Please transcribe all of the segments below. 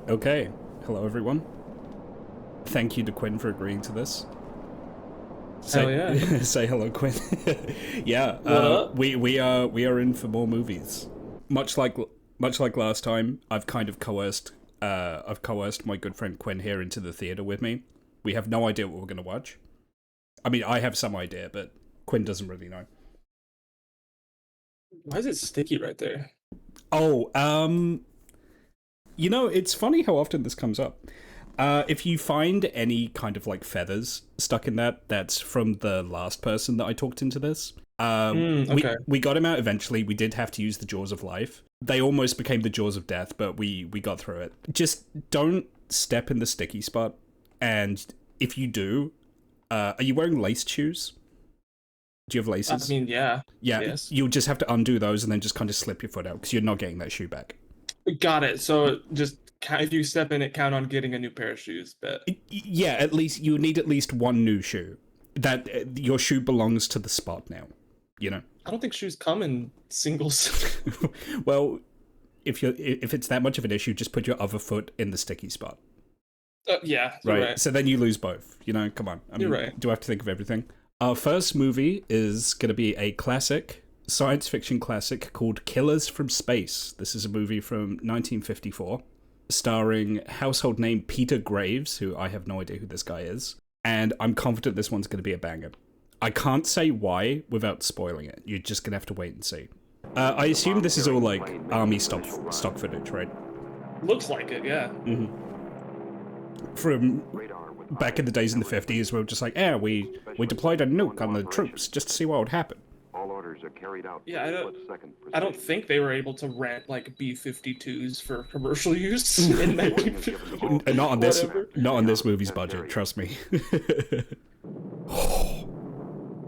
Okay, hello everyone. Thank you to Quinn for agreeing to this. Hell yeah. Say hello, Quinn. Yeah, What up? we are in for more movies. Much like last time, I've kind of coerced my good friend Quinn here into the theater with me. We have no idea what we're gonna watch. I mean, I have some idea, but Quinn doesn't really know. Why is it sticky right there? Oh, it's funny how often this comes up. If you find any kind of like feathers stuck in that's from the last person that I talked into this. Okay. We got him out eventually. We did have to use the jaws of life. They almost became the jaws of death, but we got through it. Just don't step in the sticky spot. And if you do, are you wearing laced shoes? Do you have laces? I mean, yeah. Yeah, Yes. you'll just have to undo those and then just kind of slip your foot out because you're not getting that shoe back. Got it. So just if you step in it, count on getting a new pair of shoes. Bet. Yeah, at least you need at least one new shoe. That your shoe belongs to the spot now. You know. I don't think shoes come in singles. Well, if it's that much of an issue, just put your other foot in the sticky spot. Yeah. You're right. So then you lose both. You know, come on. I mean, You're right. do I have to think of everything? Our first movie is going to be a classic, science fiction classic called Killers from Space. This is a movie from 1954, starring household name Peter Graves, who I have no idea who this guy is, and I'm confident this one's going to be a banger. I can't say why without spoiling it. You're just going to have to wait and see. I assume this is all like army stock footage, right? Looks like it. Yeah. From back in the days in the 50s, we were just like, we deployed a nuke on the troops just to see what would happen. All orders are carried out. Yeah. I don't think they were able to rent like B-52s for commercial use in 1950. And not on this movie's budget, trust me.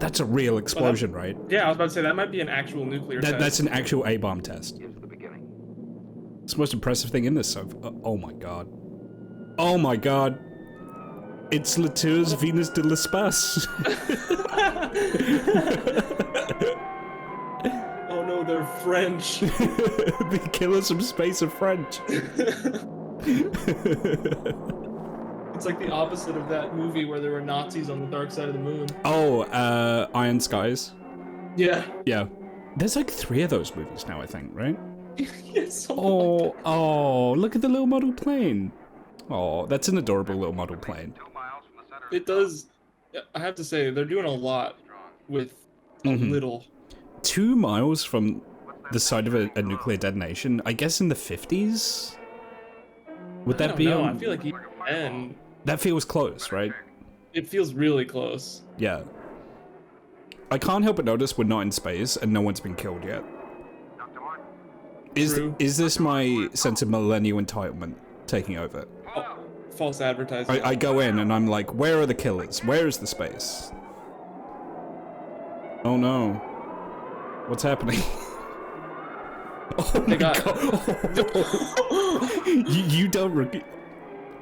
That's a real explosion, right? Yeah, I was about to say that might be an actual nuclear test. That's an actual A-bomb test. Is the beginning. It's the most impressive thing in this. Oh my god. Oh my god. It's Latour's Venus de l'Espace. Oh no, they're French. The killers from space are French. It's like the opposite of that movie where there were Nazis on the dark side of the moon. Oh, Iron Skies. Yeah. Yeah. There's like 3 of those movies now, I think, right? Yes. Oh, look at the little model plane. Oh, that's an adorable little model plane. It does. I have to say, they're doing a lot with a little. 2 miles from the site of a nuclear detonation, I guess in the 50s? Would that be? No, I feel like even then, that feels close, right? it feels really close. Yeah. I can't help but notice we're not in space and no one's been killed yet. True. Is this my sense of millennial entitlement taking over? Oh, false advertising. I go in and I'm like, where are the killers? Where is the space? Oh no. What's happening? Oh my god. You don't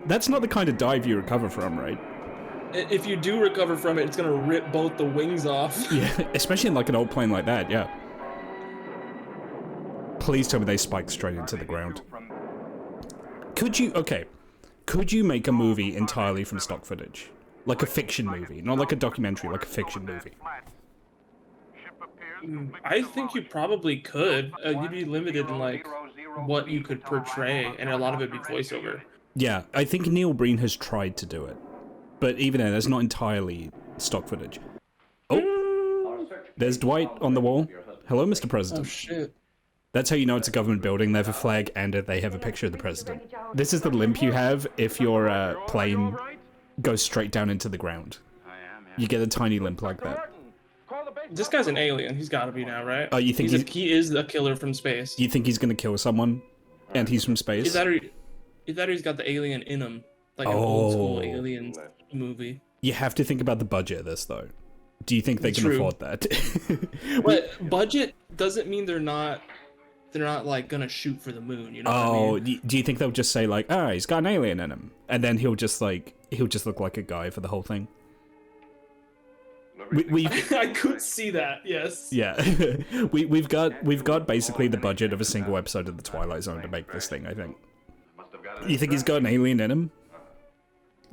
That's not the kind of dive you recover from, right? If you do recover from it, it's gonna rip both the wings off. Yeah, especially in like an old plane like that, yeah. Please tell me they spike straight into the ground. Could you make a movie entirely from stock footage? Like a fiction movie, not like a documentary, like a fiction movie. I think you probably could. You'd be limited in like what you could portray, and a lot of it'd be voiceover. Yeah, I think Neil Breen has tried to do it. But even then, that's not entirely stock footage. Oh, there's Dwight on the wall. Hello, Mr. Oh President. shit. That's how you know it's a government building. They have a flag and they have a picture of the president. This is the limp you have if your plane goes straight down into the ground. You get a tiny limp like that. This guy's an alien. He's got to be now, right? Oh, you think he is the killer from space? You think he's gonna kill someone, and he's from space? Either he's got the alien in him, like an old school Aliens movie. You have to think about the budget of this, though. Do you think they can afford that? But budget doesn't mean they're not like gonna shoot for the moon. You know? Oh, what I mean? Do you think they'll just say like, he's got an alien in him, and then he'll just look like a guy for the whole thing? I could see that. Yes. Yeah, we've got basically the budget of a single episode of The Twilight Zone to make this thing. I think. You think he's got an alien in him?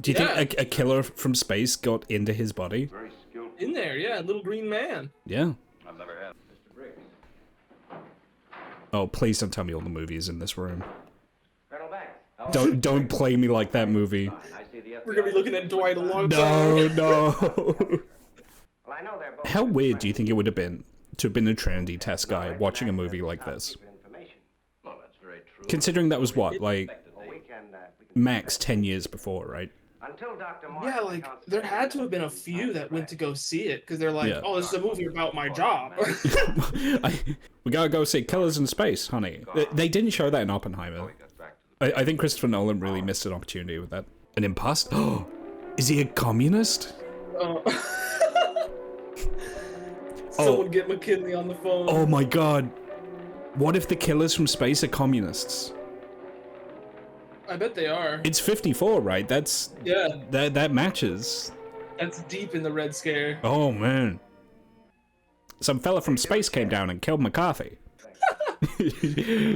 Do you Yeah. think a killer from space got into his body? Very skilled. In there, yeah, little green man. Yeah. I've never had Mr. Briggs. Oh, please don't tell me all the movies in this room. Colonel Banks. Don't play me like that movie. I see the We're gonna be looking at Dwight a long time. No, no. Well, I know they're both How weird do you think it would have been to have been a Trinity test guy watching a movie like this? information. Well, that's very true. Considering that was what, like, Well, we can max 10 years before, right? until Dr. Yeah, like there had to have been a few that went to go see it because they're like, Yeah. "Oh, this is a movie about my job." We gotta go see Killers in Space, honey. They didn't show that in Oppenheimer. I think Christopher Nolan really missed an opportunity with that. An imposter? Oh, is he a communist? Someone get McKinley on the phone. Oh my god. What if the Killers from Space are communists? I bet they are. It's 54, right? That's Yeah, that matches. that's deep in the Red Scare. Oh man. Some fella from space came down and killed McCarthy.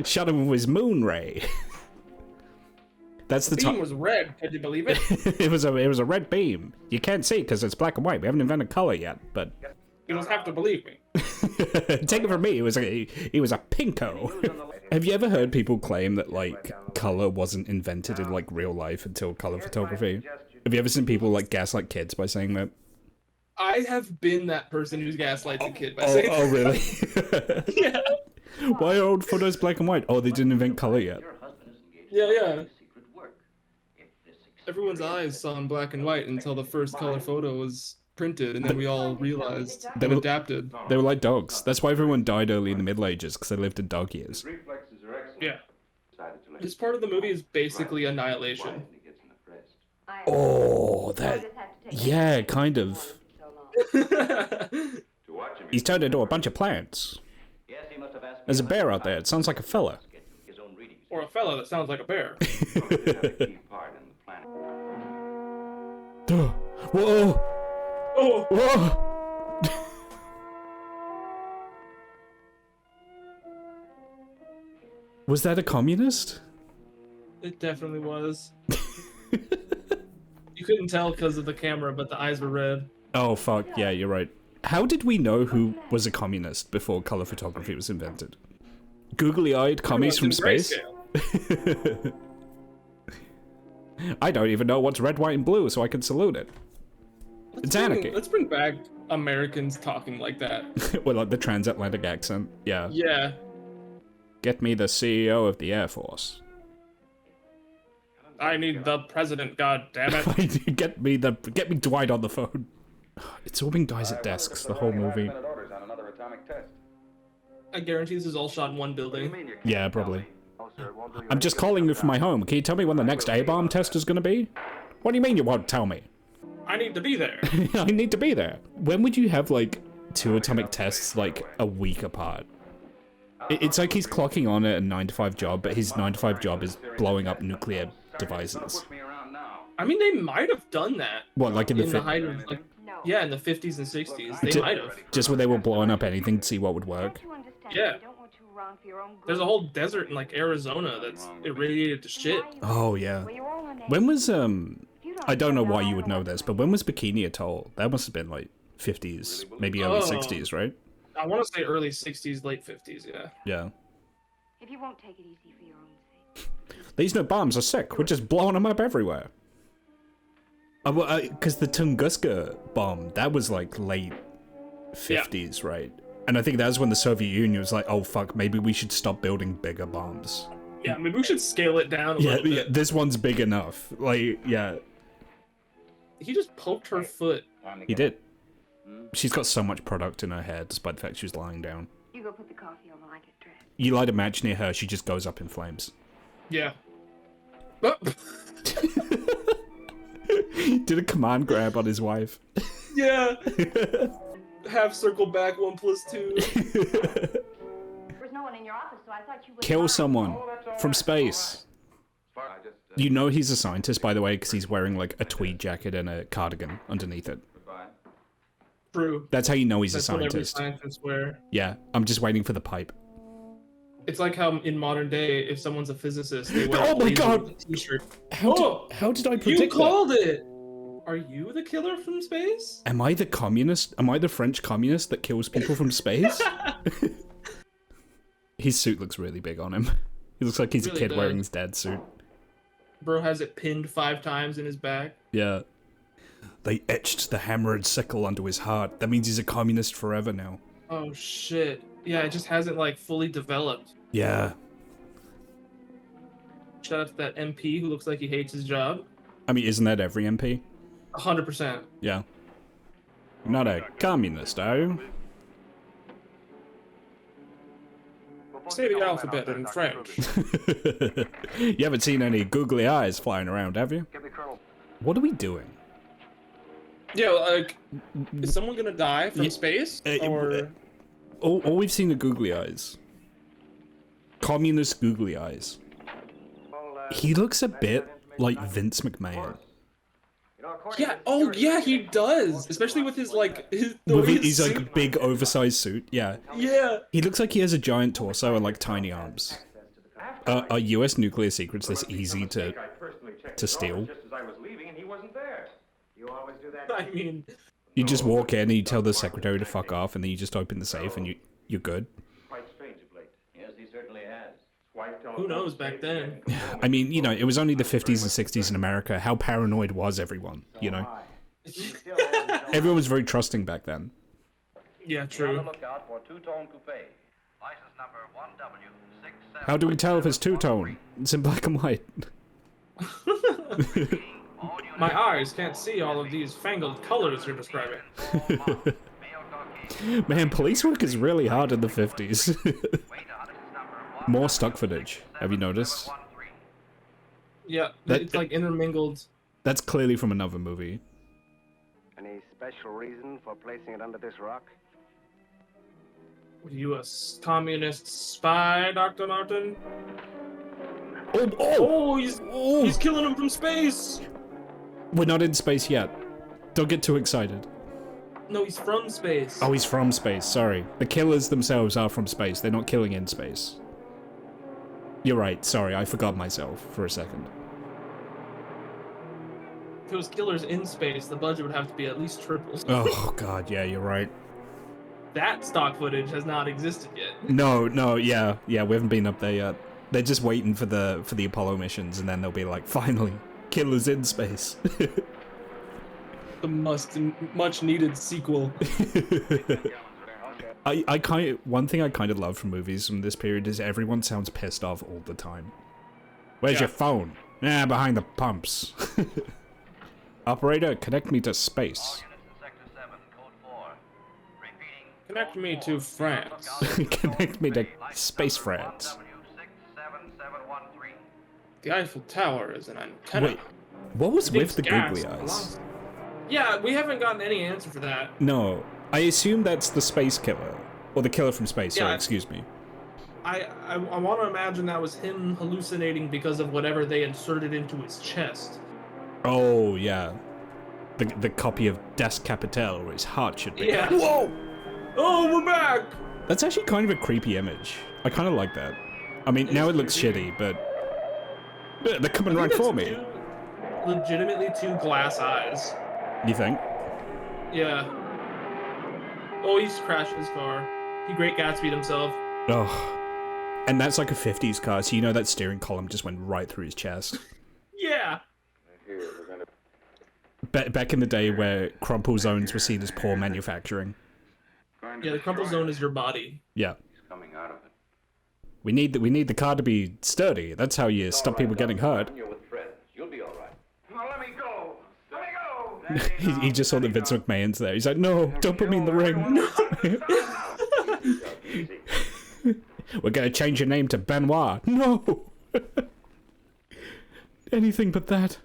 Shot him with his moon ray. That's the Beam top. was red. Could you believe it? It was a red beam. You can't see because it's black and white. We haven't invented color yet, but You don't have to believe me. take it from me, he was a pinko. Have you ever heard people claim that like color wasn't invented in like real life until color photography? Have you ever seen people like gaslight kids by saying that? I have been that person who's gaslights a kid by saying, Oh really? "Yeah, Why are old photos black and white? Oh, they didn't invent color yet. yeah." Everyone's eyes saw in black and white until the first color photo was printed, and then we all realized They and were- adapted. They were like dogs. That's why everyone died early in the Middle Ages, because they lived in dog years. Reflexes are excellent. Yeah, Decided to let this part of the movie is basically annihilation. when he gets enough rest. Oh, that... Yeah, kind of. To watch him, He's turned into a bunch of plants. yes, he must have asked There's a bear out there. It sounds like a fella. his own readings. Or a fella that sounds like a bear. He did have a key part in the planet. Whoa! Oh, Whoa! Was that a communist? it definitely was. You couldn't tell because of the camera, but the eyes were red. Oh, fuck. Yeah, you're right. How did we know who was a communist before color photography was invented? Googly-eyed commies from Everyone's space? in grayscale. I don't even know what's red, white, and blue, so I can salute it. It's anarchy. Let's bring back Americans talking like that. Well, like the transatlantic accent. Yeah. Yeah. Get me the CEO of the Air Force. I need the president, god damn it. Get me Dwight on the phone. It's all being guys at desks the whole movie. Orders on another atomic test. I guarantee this is all shot in one building. Yeah, probably. Oh, sir, it won't do you I'm any just good. calling you from my home. Can you tell me when the next A-bomb test is gonna be? What do you mean you won't tell me? I need to be there. I need to be there. When would you have like 2 atomic tests like a week apart? It's like he's clocking on at a 9-to-5 job, but his 9-to-5 job is blowing up nuclear devices. Push me around now. I mean, they might have done that What, like in the, in the height of, like, yeah, in the 50s and 60s. They might have. just when they were blowing up anything to see what would work? Yeah. There's a whole desert in, like, Arizona that's irradiated to shit. Oh yeah. When was I don't know why you would know this, but when was Bikini Atoll? That must have been like 50s, maybe early Oh. 60s, right? I want to say early 60s, late 50s, yeah. Yeah. If you won't take it easy for your own sake. These no bombs are sick. We're just blowing them up everywhere. Because the Tunguska bomb, that was like late 50s, right? And I think that was when the Soviet Union was like, oh fuck, maybe we should stop building bigger bombs. Yeah, maybe we should scale it down a Yeah, little yeah, bit. this one's big enough. Like, yeah, He just poked her foot. he did. She's got so much product in her hair, despite the fact she was lying down. You go put the coffee on while I get dressed. You light a match near her, she just goes up in flames. Yeah. Oh. Did a command grab on his wife. Yeah. Half circle back, 1 + 2. There's no one in your office, so I thought you would Kill someone from space. I just, You know he's a scientist, by the way, because he's wearing like a tweed jacket and a cardigan underneath it. goodbye. True. That's how you know he's That's a what every scientist. scientist wear. Yeah, I'm just waiting for the pipe. It's like how in modern day, if someone's a physicist, they wear Oh a my blazer God! with a t-shirt. How did I predict You that? called it! Are you the killer from space? Am I the communist? Am I the French communist that kills people from space? His suit looks really big on him. He looks like he's Really a kid does. wearing his dad's suit. Bro has it pinned 5 times in his back. Yeah. They etched the hammer and sickle onto his heart. That means he's a communist forever now. Oh shit. Yeah, it just hasn't like fully developed. Yeah. Shout out to that MP who looks like he hates his job. I mean, isn't that every MP? 100%. Yeah. You're not a communist, are you? Say the alphabet in French. You haven't seen any googly eyes flying around, have you? What are we doing? Yeah, like, is someone gonna die from space? Or All we've seen are googly eyes. Communist googly eyes. He looks a bit like Vince McMahon. yeah, oh yeah, he does. Especially with his like the With way his suit- like big oversized suit, yeah. Yeah. He looks like he has a giant torso and like tiny arms. Are US nuclear secrets this easy to steal? Just as I was leaving and he wasn't there. You always do that. I mean, You just walk in and you tell the secretary to fuck off, and then you just open the safe and you're good. Quite strange of late. Yes, he certainly has. Wife who knows back then? I mean, you know, it was only the 50s and 60s in America. How paranoid was everyone, you know? Everyone was very trusting back then. Yeah, On the true. lookout for two-tone coupe. License number 1W67. How do we tell if it's two-tone? It's in black and white. My eyes can't see all of these fangled colors you're describing. Man, police work is really hard in the 50s. More stock footage. Have you noticed? Yeah, That- it's like intermingled. That's clearly from another movie. Any special reason for placing it under this rock? Were you a communist spy, Dr. Martin? Oh! Oh, he's killing him from space. We're not in space yet. Don't get too excited. No, he's from space. Oh, he's from space, sorry. The killers themselves are from space. They're not killing in space. You're right, sorry, I forgot myself for a second. If it was killers in space, the budget would have to be at least triple. Oh god, yeah, you're right. That stock footage has not existed yet. No, yeah, we haven't been up there yet. They're just waiting for the Apollo missions, and then they'll be like, finally, killers in space. The much needed sequel. One thing I kind of love from movies from this period is everyone sounds pissed off all the time. Where's Yeah. your phone? Behind the pumps. Operator, connect me to space. Connect me to France. Connect me to space France. The Eiffel Tower is an antenna. Wait, what was with the Gas googly eyes? belongs- Yeah, we haven't gotten any answer for that. No, I assume that's the space killer. Or the killer from space, sorry, Yeah. excuse me. I want to imagine that was him hallucinating because of whatever they inserted into his chest. Oh, yeah. The copy of Das Kapital where his heart should be. Yeah. Whoa! Oh, we're back! That's actually kind of a creepy image. I kind of like that. I mean, now it looks shitty, but... They're coming right for me. Legitimately 2 glass eyes. You think? Yeah. Oh, he's crashed his car. He Great Gatsby'd himself. Oh. And that's like a 50s car, so you know that steering column just went right through his chest. Yeah. Here, we're gonna Back in the day where crumple zones were seen as poor manufacturing. Yeah, the crumple zone is your body. Yeah. coming out of it. We need the car to be sturdy. That's how you stop people getting hurt. You're with friends. You'll be all right. Now let me go. Let me go. He just saw that Vince McMahon's there. He's like, no, don't put me in the ring. Easy. We're gonna change your name to Benoit. No! Anything but that.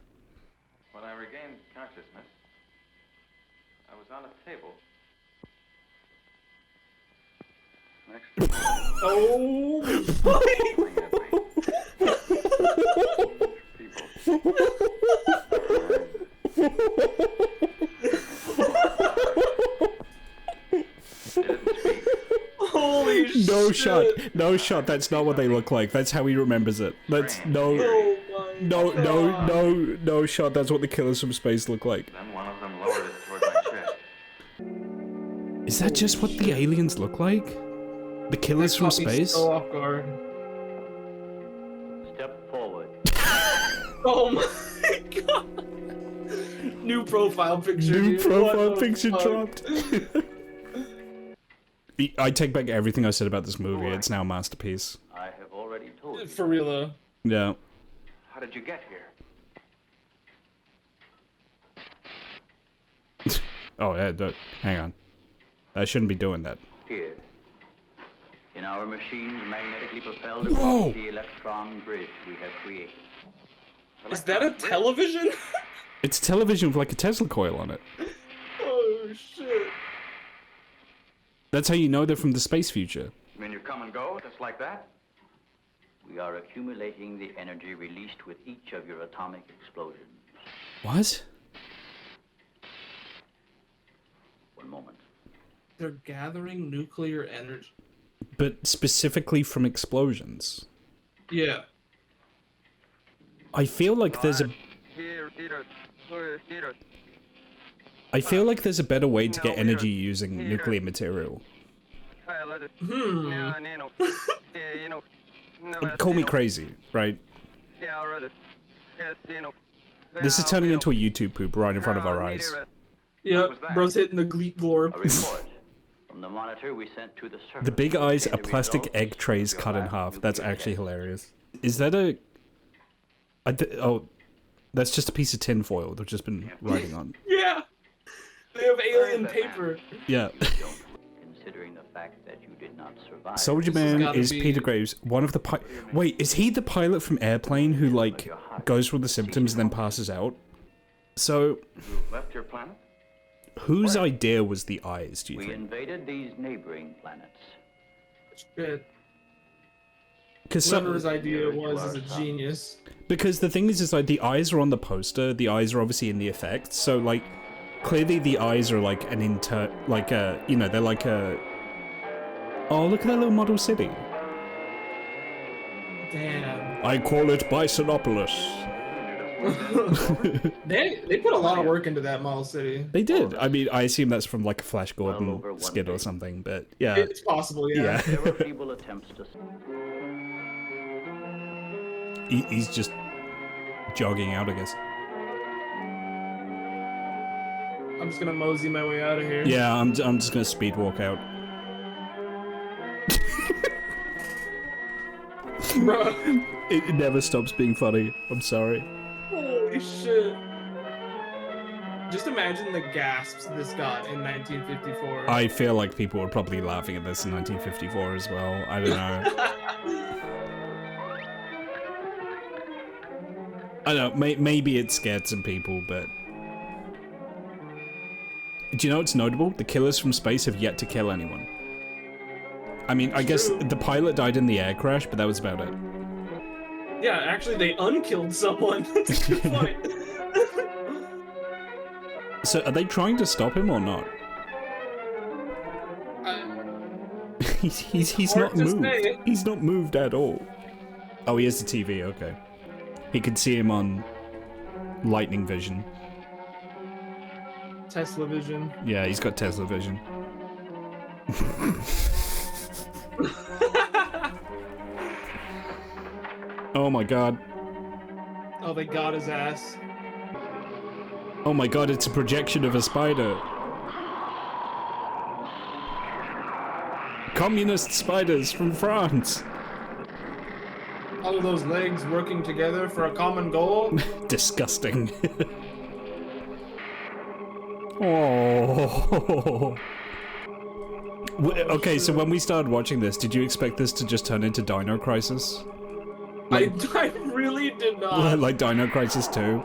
When I regained consciousness, I was on a table. Next Oh, holy shit! no shot. No shot. That's not what they look like. That's how he remembers it. That's no shot. That's what the killers from space look like. Then one of them lowered it toward my chest. Is that just what the aliens look like? The killers from space? So off guard. Step forward. Oh my god. New profile picture. New dude. profile What the picture fuck? dropped. I take back everything I said about this movie. It's now a masterpiece. I have already told you. For real though. Yeah. How did you get here? Oh, yeah, hang on. I shouldn't be doing that. Here. In our machines magnetically propelled Whoa! across the electron bridge we have created. Is that a television? It's television with like a Tesla coil on it. Oh shit. That's how you know they're from the space future. You mean you come and go just like that? We are accumulating the energy released with each of your atomic explosions. What? One moment. They're gathering nuclear energy. But specifically from explosions. Yeah. I feel like there's a... I feel like there's a better way to get energy using nuclear material. Call me crazy, right? This is turning into a YouTube poop right in front of our eyes. Yep. Bro's hitting the Gleek glorb. A report from the monitor we sent to the surface. The big eyes are The plastic results egg trays of your cut in lab half. That's nuclear actually test. hilarious. Is that a... oh, that's just a piece of tin foil they've just been writing on. Yeah. They have alien paper. Yeah. Considering the fact that you did not survive. Soldier This has Man gotta is be- Peter Graves, one of the Wait, is he the pilot from Airplane who, like, goes through the symptoms and then passes out? So, You left your planet? whose idea was the eyes, do you We think? invaded these neighboring planets. Shit. Because Whoever his idea was is a genius. because the thing is like the eyes are on the poster, the eyes are obviously in the effects, so like clearly the eyes are like an you know, they're like a... Oh, look at that little model city. Damn. I call it Bisonopolis. They put a lot of work into that model city. They did. I mean, I assume that's from like a Flash Well Gordon over one skit or day. something, but yeah. It's possible, yeah. Yeah. There were feeble attempts to. He's just jogging out, I guess. I'm just gonna mosey my way out of here. Yeah, I'm just gonna speed walk out. Bro. It never stops being funny. I'm sorry. Holy shit. Just imagine the gasps this got in 1954. I feel like people were probably laughing at this in 1954 as well. I don't know. I don't know. Maybe it scared some people, but do you know what's notable? The killers from space have yet to kill anyone. I mean, I guess the pilot died in the air crash, but that was about it. Yeah, actually, they unkilled someone. That's a good point. So, are they trying to stop him or not? He's Hard not to moved. say. He's not moved at all. Oh, he has the TV. Okay, he could see him on lightning vision. Tesla vision. Yeah, he's got Tesla vision. Oh my god. Oh, they got his ass. Oh my god, it's a projection of a spider. Communist spiders from France. All of those legs working together for a common goal. Disgusting. Oh. Okay, so when we started watching this, did you expect this to just turn into Dino Crisis? I really did not. Like Dino Crisis 2?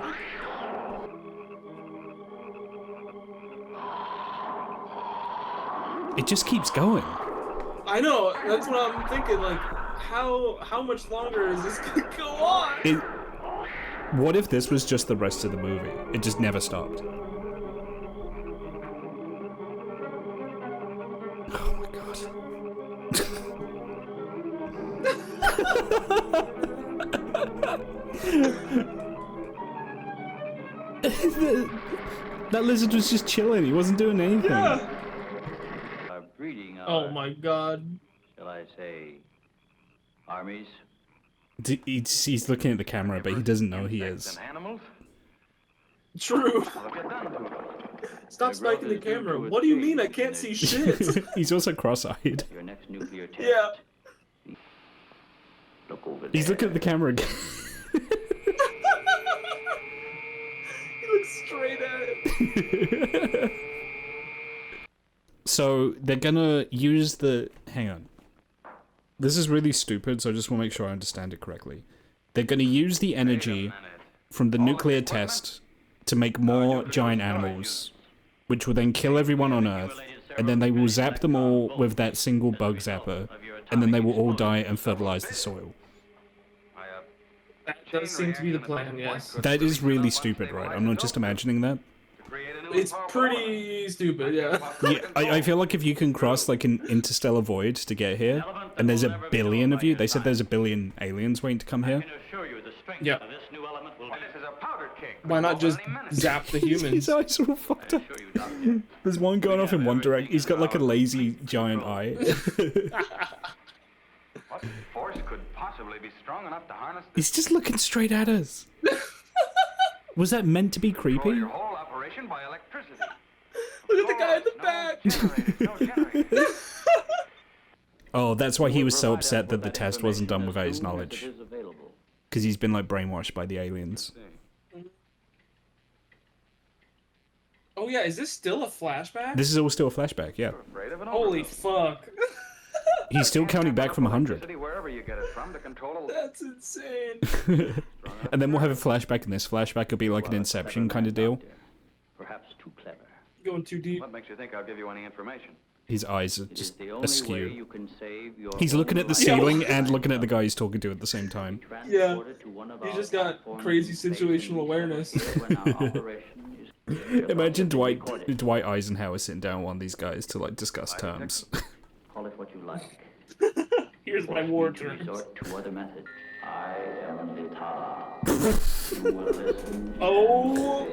It just keeps going. I know. That's what I'm thinking. Like, how much longer is this gonna go on? What if this was just the rest of the movie? It just never stopped. Oh my god. That lizard was just chilling. He wasn't doing anything. Yeah. Are breeding our, Oh my god. shall I say, armies. He's looking at the camera, but he doesn't know he Insects is. and animals? True. What have you done to them? Stop spiking the camera. What do you mean I can't see shit? He's also cross-eyed. Your next nuclear test. Yeah. Look over there. He's looking at the camera again. He looks straight at it. So they're gonna use the... Hang on. This is really stupid, so I just want to make sure I understand it correctly. They're gonna use the energy from the nuclear test to make more giant animals, which will then kill everyone on Earth, and then they will zap them all with that single bug zapper, and then they will all die and fertilize the soil. That does seem to be the plan, yes. That is really stupid, right? I'm not just imagining that. It's pretty stupid, yeah. Yeah, I feel like if you can cross like an interstellar void to get here, and there's a billion of you, they said there's a billion aliens waiting to come here. Yeah. This is a powder keg. Why not just zap the humans? His eyes are all fucked up. There's one going off in one direction. He's got like a lazy giant eye. What force could possibly be strong enough to harness this? He's just looking straight at us. Was that meant to be Control creepy? your whole operation by electricity. Look at the guy in the back! No generators. Oh, that's why he was so upset that the test wasn't done without his knowledge. Because he's been like brainwashed by the aliens. Oh yeah, is this still a flashback? This is all still a flashback, yeah. Afraid of an Holy overdose. fuck. He's still counting back from 100. Electricity wherever you get it from to control a That's insane. And then we'll have a flashback, and this flashback will be like an Inception kind of deal. Perhaps too clever. Going too deep. What makes you think I'll give you any information? His eyes are It is just the only way askew. you can save your He's looking at the own ceiling Yeah. and looking at the guy he's talking to at the same time. life. Yeah. Transported to one of He's our just got platforms crazy in space situational and awareness. when our operation is Imagine Dwight recorded. Dwight Eisenhower sitting down with one of these guys to like discuss terms. Call it what you like. Here's my war Need to terms. resort to other methods. I am Nitara. You will listen. Oh!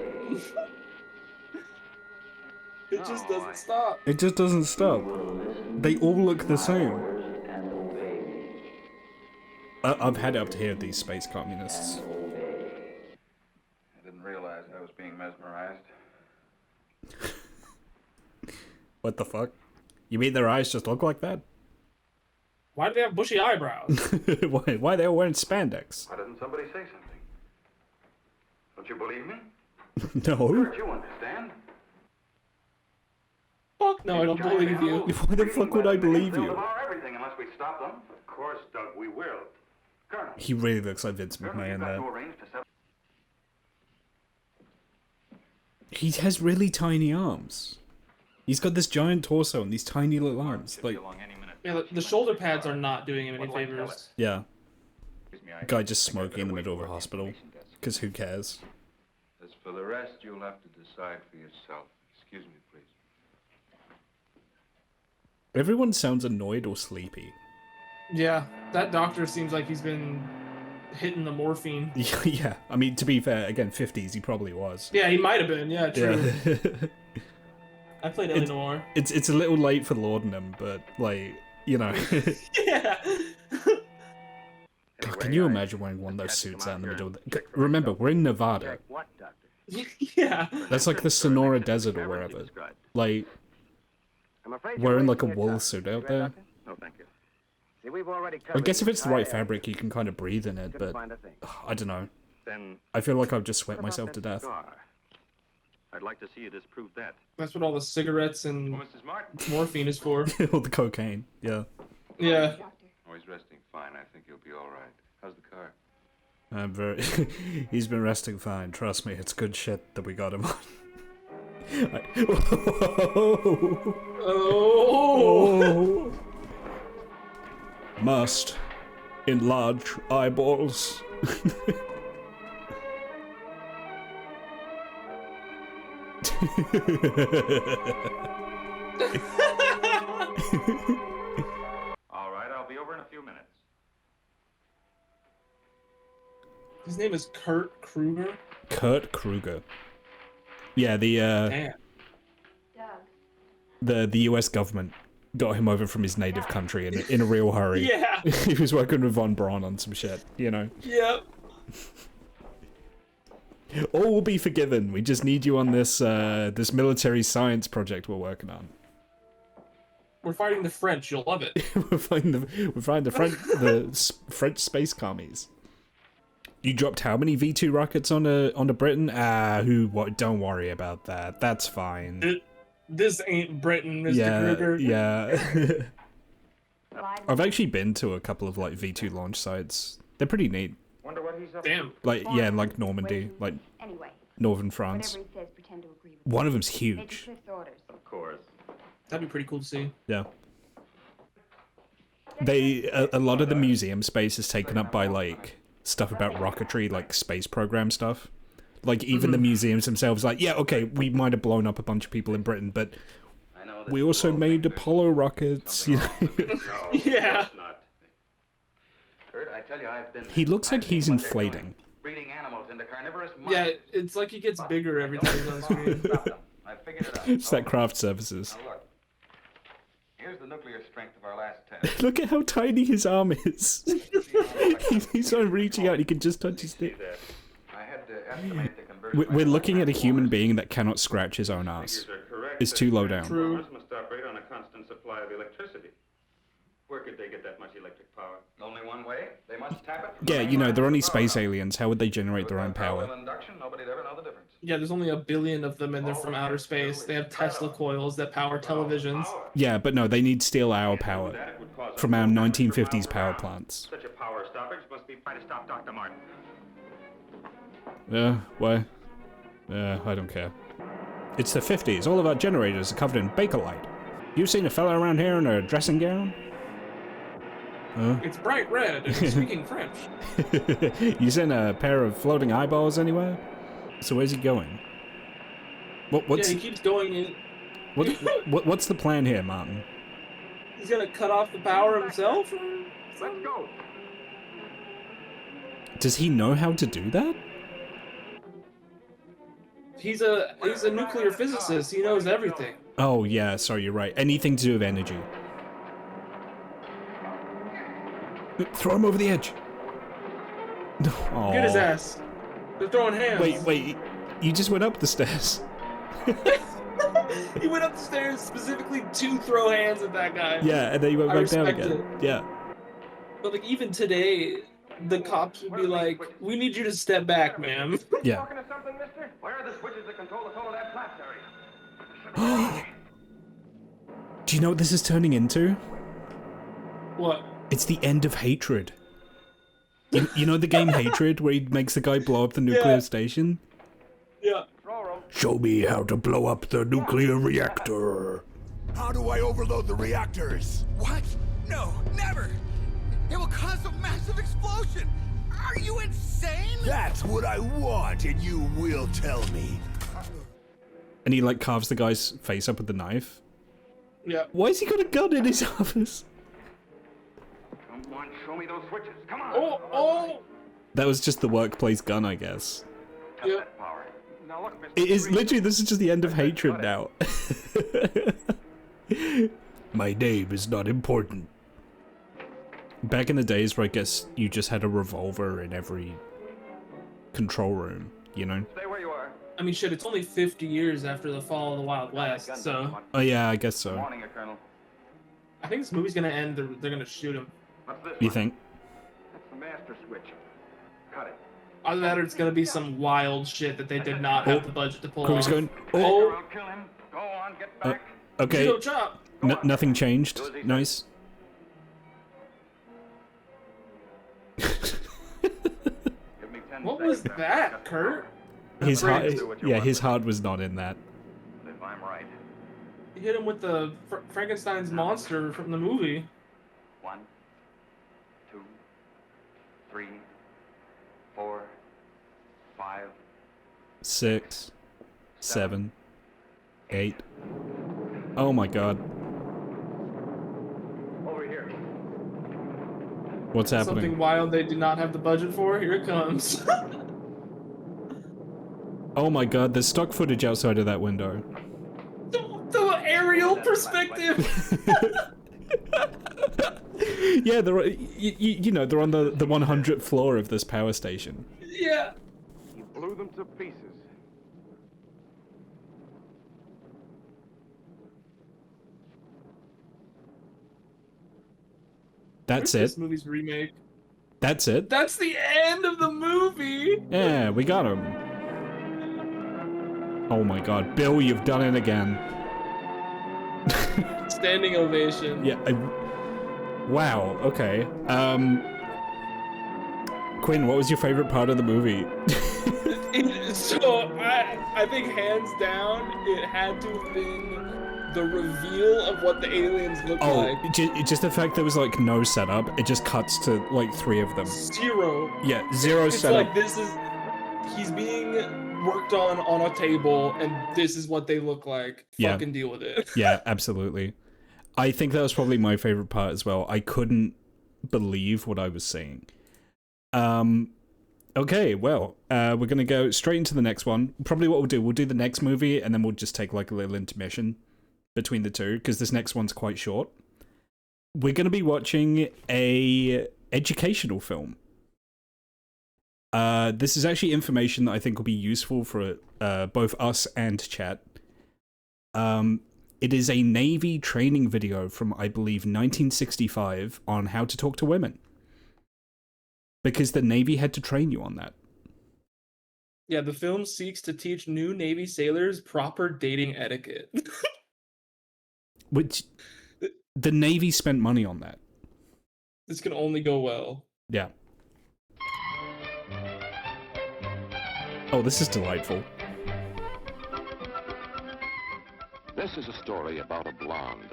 It just doesn't stop. It just doesn't stop. They all look the same. And obey me. I've had it up to here, these space communists. I didn't realize I was being mesmerized. What the fuck? You mean their eyes just look like that? Why do they have bushy eyebrows? Why they all wearing spandex? Why doesn't somebody say something? Don't you believe me? No. Don't you understand? Fuck no, I don't believe you. Why the fuck would I believe They'll you? devour everything unless we stop them. Of course, Doug, we will. Colonel, He really looks like Vince remember McMahon you've got to there. arrange to settle. He has really tiny arms. He's got this giant torso and these tiny little arms. Like, Yeah, the shoulder pads are not doing him any favors. yeah. Guy just smoking in the middle of a hospital. Because who cares? As for the rest, you'll have to decide for yourself. Excuse me, please. Everyone sounds annoyed or sleepy. Yeah, that doctor seems like he's been hitting the morphine. Yeah, I mean, to be fair, again, 50s, he probably was. Yeah, he might have been. Yeah, true. Yeah. I played Eleanor. It's a little late for laudanum, but, like, you know. Yeah. God, can you imagine wearing one of those suits out in the middle of the... Remember, we're in Nevada. What, Doctor? Yeah. That's like the Sonora Desert or wherever. Like, I'm afraid wearing you're like a wasting your wool time. suit You out read, there. Doctor? No, thank you. See, we've already I covered guess if it's the right I, fabric, you can kind of breathe in it, couldn't but find a thing. I don't know. Then I feel like I've just sweat What about myself to that death. cigar? I'd like to see you disprove that. That's what all the cigarettes and Well, Mrs. Martin. morphine is for. All the cocaine, yeah. Yeah. Oh, he's resting fine. I think he'll be all right. How's the car? I'm very... He's been resting fine, trust me, it's good shit that we got him on. Oh. Must enlarge eyeballs. All right, I'll be over in a few minutes. His name is Kurt Kruger. Kurt Kruger. Yeah, the Damn. Doug. the U.S. government got him over from his native country in a real hurry. Yeah. He was working with Von Braun on some shit, you know. Yep. All will be forgiven. We just need you on this this military science project we're working on. We're fighting the French. You'll love it. we're fighting the French space commies. You dropped how many V2 rockets onto Britain? What? Don't worry about that. That's fine. This ain't Britain, Mr. Kruger. Yeah. I've actually been to a couple of like V2 launch sites. They're pretty neat. Wonder what he's up Damn. Like like Normandy, like Anyway, northern France. whatever he says, pretend to agree with One of them's Major huge. Cliff's orders. Of course. That'd be pretty cool to see. Yeah. A lot of the museum space is taken up by like stuff about rocketry, like space program stuff. Like even the museums themselves, like, yeah, okay, we might have blown up a bunch of people in Britain, but I know that we you also all made think there's Apollo rockets. You know? something wrong with it. No, Yeah. of course not. Kurt, I tell you, I've been. He looks like I've seen he's what they're doing. inflating. Breeding animals into carnivorous Yeah, monkeys. it's like he gets bigger every time he's on screen. Stop them. I figured it out. It's that craft services. Now look. Here's the nuclear strength of our last test. Look at how tiny his arm is. He's not reaching out. He can just touch his dick. I had to estimate the conversion. We're looking at a human being that cannot scratch his own ass. It's too low down. True. Must operate on a constant supply of electricity. Where could they get that much electric power? Only one way. They must tap it. From Yeah, the you know, main they're line only to the power space house. aliens. How would they generate their own Without power? parallel induction, nobody'd ever know the difference. Yeah, there's only 1 billion of them and they're from outer space. They have Tesla coils that power televisions. Yeah, but no, they need steel hour power from our 1950s power plants. Such a power stoppage must be trying to stop Dr. Martin. Why? I don't care. It's the 50s. All of our generators are covered in Bakelite. You seen a fella around here in a dressing gown? It's bright red and speaking French. You seen a pair of floating eyeballs anywhere? So where's he going? What's Yeah, he keeps going in. what's the plan here, Martin? He's gonna cut off the power himself? Let's go. Does he know how to do that? He's a nuclear physicist. He knows everything. Oh yeah, sorry, you're right. Anything to do with energy. Throw him over the edge. Oh. Get his ass. They're throwing hands. Wait, you just went up the stairs. He went up the stairs specifically to throw hands at that guy. Yeah, and then you went I back down respect again. it. Yeah. But like even today, the cops would be like, "We need you to step back, ma'am." Yeah. Talking to something, mister? Where are the switches that control the flow of that blast area? Do you know what this is turning into? What? It's the end of Hatred. You know the game Hatred, where he makes the guy blow up the nuclear station? Yeah. Show me how to blow up the nuclear reactor. How do I overload the reactors? What? No, never! It will cause a massive explosion! Are you insane? That's what I want, and you will tell me. And he like carves the guy's face up with the knife. Yeah. Why has he got a gun in his office? Come on, show me those switches. Come on. Oh! That was just the workplace gun, I guess. Yeah. Power. Now look, Mr. It is Green. literally, this is just the end of Hatred now. My name is not important. Back in the days where I guess you just had a revolver in every control room, you know? Stay where you are. I mean, shit, it's only 50 years after the fall of the Wild West, so Oh yeah, I guess so. Warning you, Colonel. I think this movie's gonna end. They're gonna shoot him. What's this You one? think? That's the master switch. Cut it. Either that or it's gonna be some wild shit that they did not have the budget to pull Crew's off. going, Oh, I'll kill him. Go on, get back. okay, Zero chop. nothing changed. Nice. Give me 10 What was seconds. that, Kurt? His Great. heart, yeah, his heart was not in that. If I'm right. You hit him with the Frankenstein's monster from the movie. 1, 2, 3, 4, 5. 6, 7, 8. Oh my god. Over here. What's happening? Something wild they did not have the budget for. Here it comes. Oh my god, there's stock footage outside of that window. the aerial perspective. Yeah, they're you know, they're on the 100th floor of this power station. Yeah. He blew them to pieces. That's Where's it. This movie's remake. That's it. That's the end of the movie. Yeah, we got him. Oh my god, Bill, you've done it again. Standing ovation. Yeah. Wow. Okay. Quinn, what was your favorite part of the movie? So I think hands down it had to have been the reveal of what the aliens look like. Just the fact there was like no setup. It just cuts to like 3 of them. Zero. Yeah, zero It's setup. like he's being worked on a table, and this is what they look like. Yeah. Fucking deal with it. Yeah, absolutely. I think that was probably my favorite part as well. I couldn't believe what I was seeing. Okay, well, we're gonna go straight into the next one. Probably what we'll do the next movie, and then we'll just take like a little intermission between the two, because this next one's quite short. We're gonna be watching a educational film. This is actually information that I think will be useful for both us and chat. It is a Navy training video from, I believe, 1965 on how to talk to women. Because the Navy had to train you on that. Yeah, the film seeks to teach new Navy sailors proper dating etiquette. Which, the Navy spent money on that. This can only go well. Yeah. Oh, this is delightful. This is a story about a blonde,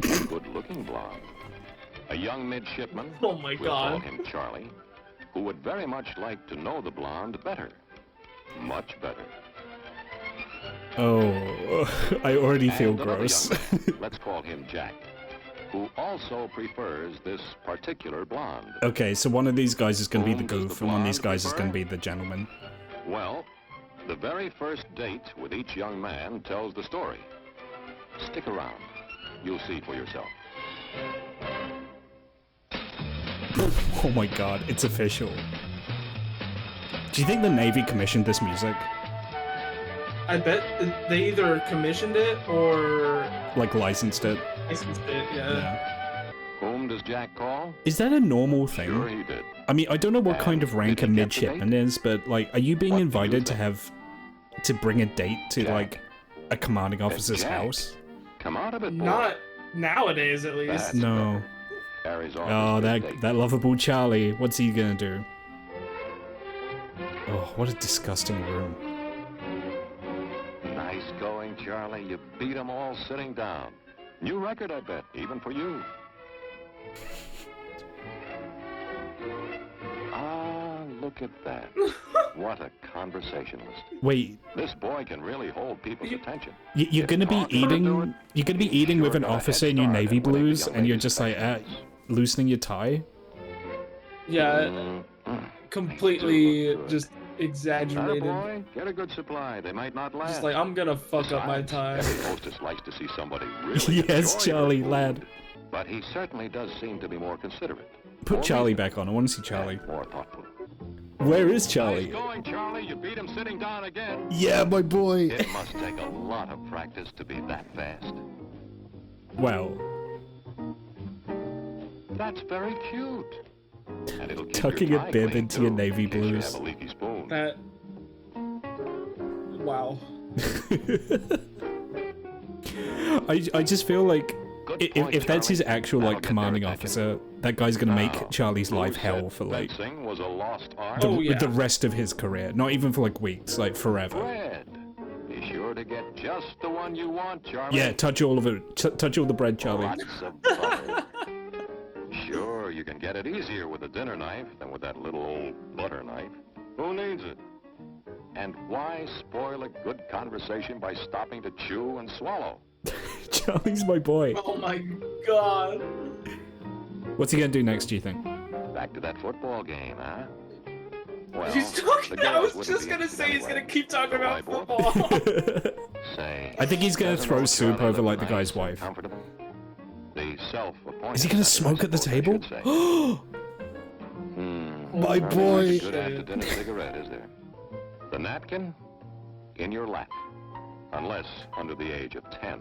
a good-looking blonde, a young midshipman, Oh my we'll call god. him Charlie, who would very much like to know the blonde better, much better. Oh, I already feel And another gross. young man, let's call him Jack, who also prefers this particular blonde. Okay, so one of these guys is going to be the Whom does goof, the and one of these blonde guys is going to prefer? be the gentleman. Well, the very first date with each young man tells the story. Stick around. You'll see for yourself. Oh my god, it's official. Do you think the Navy commissioned this music? I bet they either commissioned it or Like, licensed it? licensed it, yeah. Whom does Jack call? Is that a normal thing? Sure he did. I mean, I don't know what And kind of rank a did he get the midshipman date? is, but, like, are you being What do you invited to think? to bring a date to, Jack. like, a commanding officer's Jack. house? Come out of it, boy. Not nowadays, at least. That's No. Carries on Oh, his that date. lovable Charlie. What's he gonna do? Oh, what a disgusting room. Nice going, Charlie. You beat them all sitting down. New record, I bet, even for you. Ah, look at that. What a conversationalist. Wait, This boy can really hold people's attention. you're If gonna be talking will do eating. it, You're gonna be he's eating sure with an got a head officer in your start navy at winning the blues, young and you're ladies' just like affections. loosening your tie. Yeah, Mm. completely Good. just exaggerated. Boy, get a good supply. They might not last. Just like, I'm gonna fuck up my Besides, time. every hostess likes to see somebody really Yes, enjoy Charlie, their food. lad. But he certainly does seem to be more considerate. Put more Charlie reasonable, back on. I want to see Charlie. and more thoughtful. Where is Charlie? Nice going, Charlie. You beat him sitting down again. Yeah, my boy. It must take a lot of practice to be that fast. Wow. That's very cute. And it'll keep Tucking your a tie bib clean, into your too, navy in case you blues. have a leaky spoon. That. Wow. I just feel like Good if point, that's his Charlie. actual That'll like get their commanding attention. officer, that guy's gonna Now, make Charlie's who life said hell for like fencing was a lost art. the, Oh, yeah. the rest of his career. Not even for like weeks, like forever. Bread. Be sure to get just the one you want, Charlie. Yeah, touch all of it. Touch all the bread, Charlie. Lots of butter. Sure, you can get it easier with a dinner knife than with that little old butter knife. Who needs it? And why spoil a good conversation by stopping to chew and swallow? Charlie's my boy. Oh my god. What's he gonna do next, do you think? Back to that football game, huh? Well, He's talking. the I was girls just wouldn't be gonna say he's interested gonna keep talking anyway. about So, my boy, football. Say, I think he's gonna doesn't throw old soup Charlie over look like the nice guy's and wife. comfortable? The self-appointed Is he gonna center, I smoke at the suppose I table? should say. My Nothing boy. like a good after-dinner cigarette, is there? The napkin in your lap, unless under the age of 10.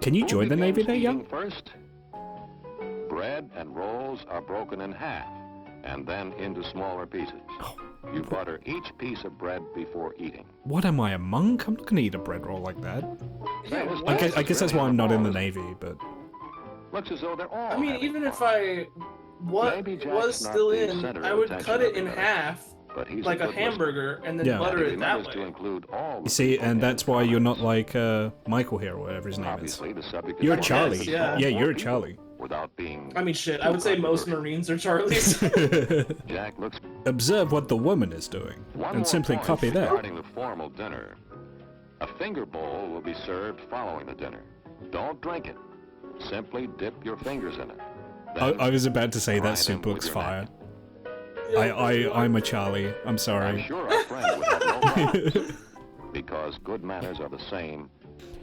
Can you Who join the Navy begins there, eating young? First, bread and rolls are broken in half and then into smaller pieces. You butter each piece of bread before eating. What am I, a monk? I'm not gonna eat a bread roll like that. Yeah, I guess that's why I'm not in the Navy, but... Looks as though they're all I mean, having even if fun. I Maybe Jack's was not still the in, center I of would attention cut it of the in minute, half, but he's like a good listener. hamburger, and then Yeah. butter And he it that remembers to way. include all the You see, people and in that's his why you're not conference. like Michael here, or whatever his name is. Obviously, the subject You're a is Charlie. Yes, yeah. Yeah, you're a people Charlie. Without being I mean, shit. too I would say most controversial. Marines are Charlies. Jack looks Observe what the woman is doing, One and more simply point copy that. regarding the formal dinner. A finger bowl will be served following the dinner. Don't drink it. Simply dip your fingers in it. Then I was about to say dry that soup them with looks your fire. napkin. I'm a Charlie. I'm I'm sorry. sure our friend would have no problems, because good manners are the same.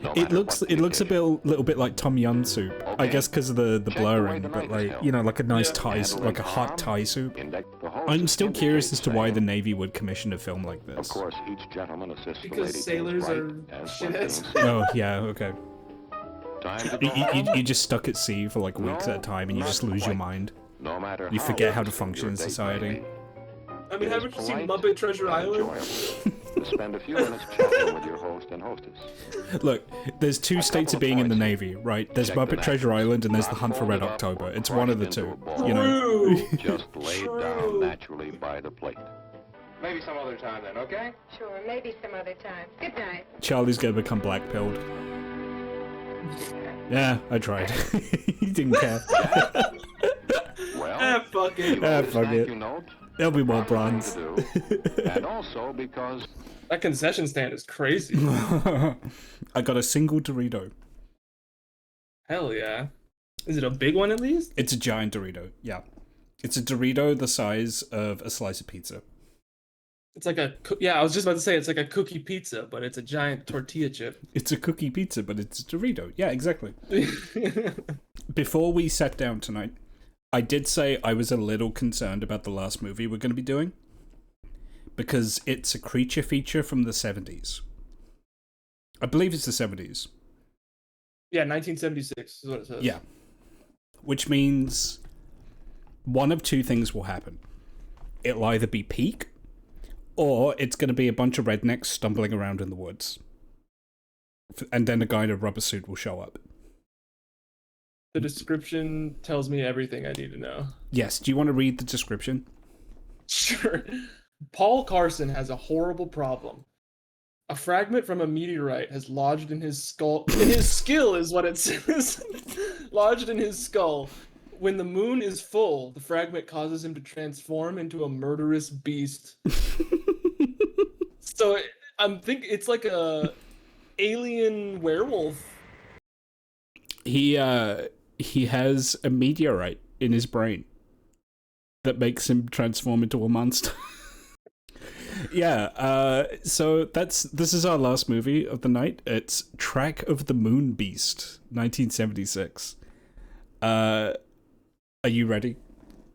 No It matter looks what the it looks a occasion. little bit like Tom Yum soup. I Okay. guess because of the Check the way blurring, the but night is like held. you know, like a nice Yeah. Thai, Handle like a it hot calm. Thai soup. The host I'm still curious as to why the indicates Navy would commission a film like saying, this. Of course, each gentleman assists the Because lady to sailors his right are as one shitheads. being Oh yeah, okay. Time to You, go you, home. you just stuck at sea for like weeks at a time, and you not just lose your quite. mind. No matter You how forget how to interesting function your in date may society. be, I mean, it is haven't you seen polite Muppet Treasure and Island? enjoyable to spend a few minutes chatting with your host and hostess. Look, there's two states of being in the Navy, right? There's Check the Muppet Treasure napkins. Island and there's the Not Hunt for Red folded up October. or It's one of the crushed into two. a ball. You know. True. Just laid down True. naturally by the plate. Maybe some other time then, okay? Sure, maybe some other time. Good night. Charlie's gonna become black-pilled. Yeah, I tried. He didn't care. Well, Fuck it. you always fuck thank it. you note, There'll be more proper thing plans. to do, and also because That concession stand is crazy. I got a single Dorito. Hell yeah. Is it a big one at least? It's a giant Dorito, yeah. It's a Dorito the size of a slice of pizza. It's like a yeah. I was just about to say it's like a cookie pizza, but it's a giant tortilla chip. It's a cookie pizza, but it's a Dorito. Yeah, exactly. Before we sat down tonight, I did say I was a little concerned about the last movie we're going to be doing. Because it's a creature feature from the 70s. I believe it's the 70s. Yeah, 1976 is what it says. Yeah. Which means one of two things will happen. It'll either be peak, or it's going to be a bunch of rednecks stumbling around in the woods. And then a guy in a rubber suit will show up. The description tells me everything I need to know. Yes, do you want to read the description? Sure. Paul Carson has a horrible problem. A fragment from a meteorite has lodged in his skull. In his skill is what it says. Lodged in his skull. When the moon is full, the fragment causes him to transform into a murderous beast. So I'm thinking it's like a alien werewolf. He has a meteorite in his brain that makes him transform into a monster. Yeah, so this is our last movie of the night. It's Track of the Moonbeast, 1976. Are you ready,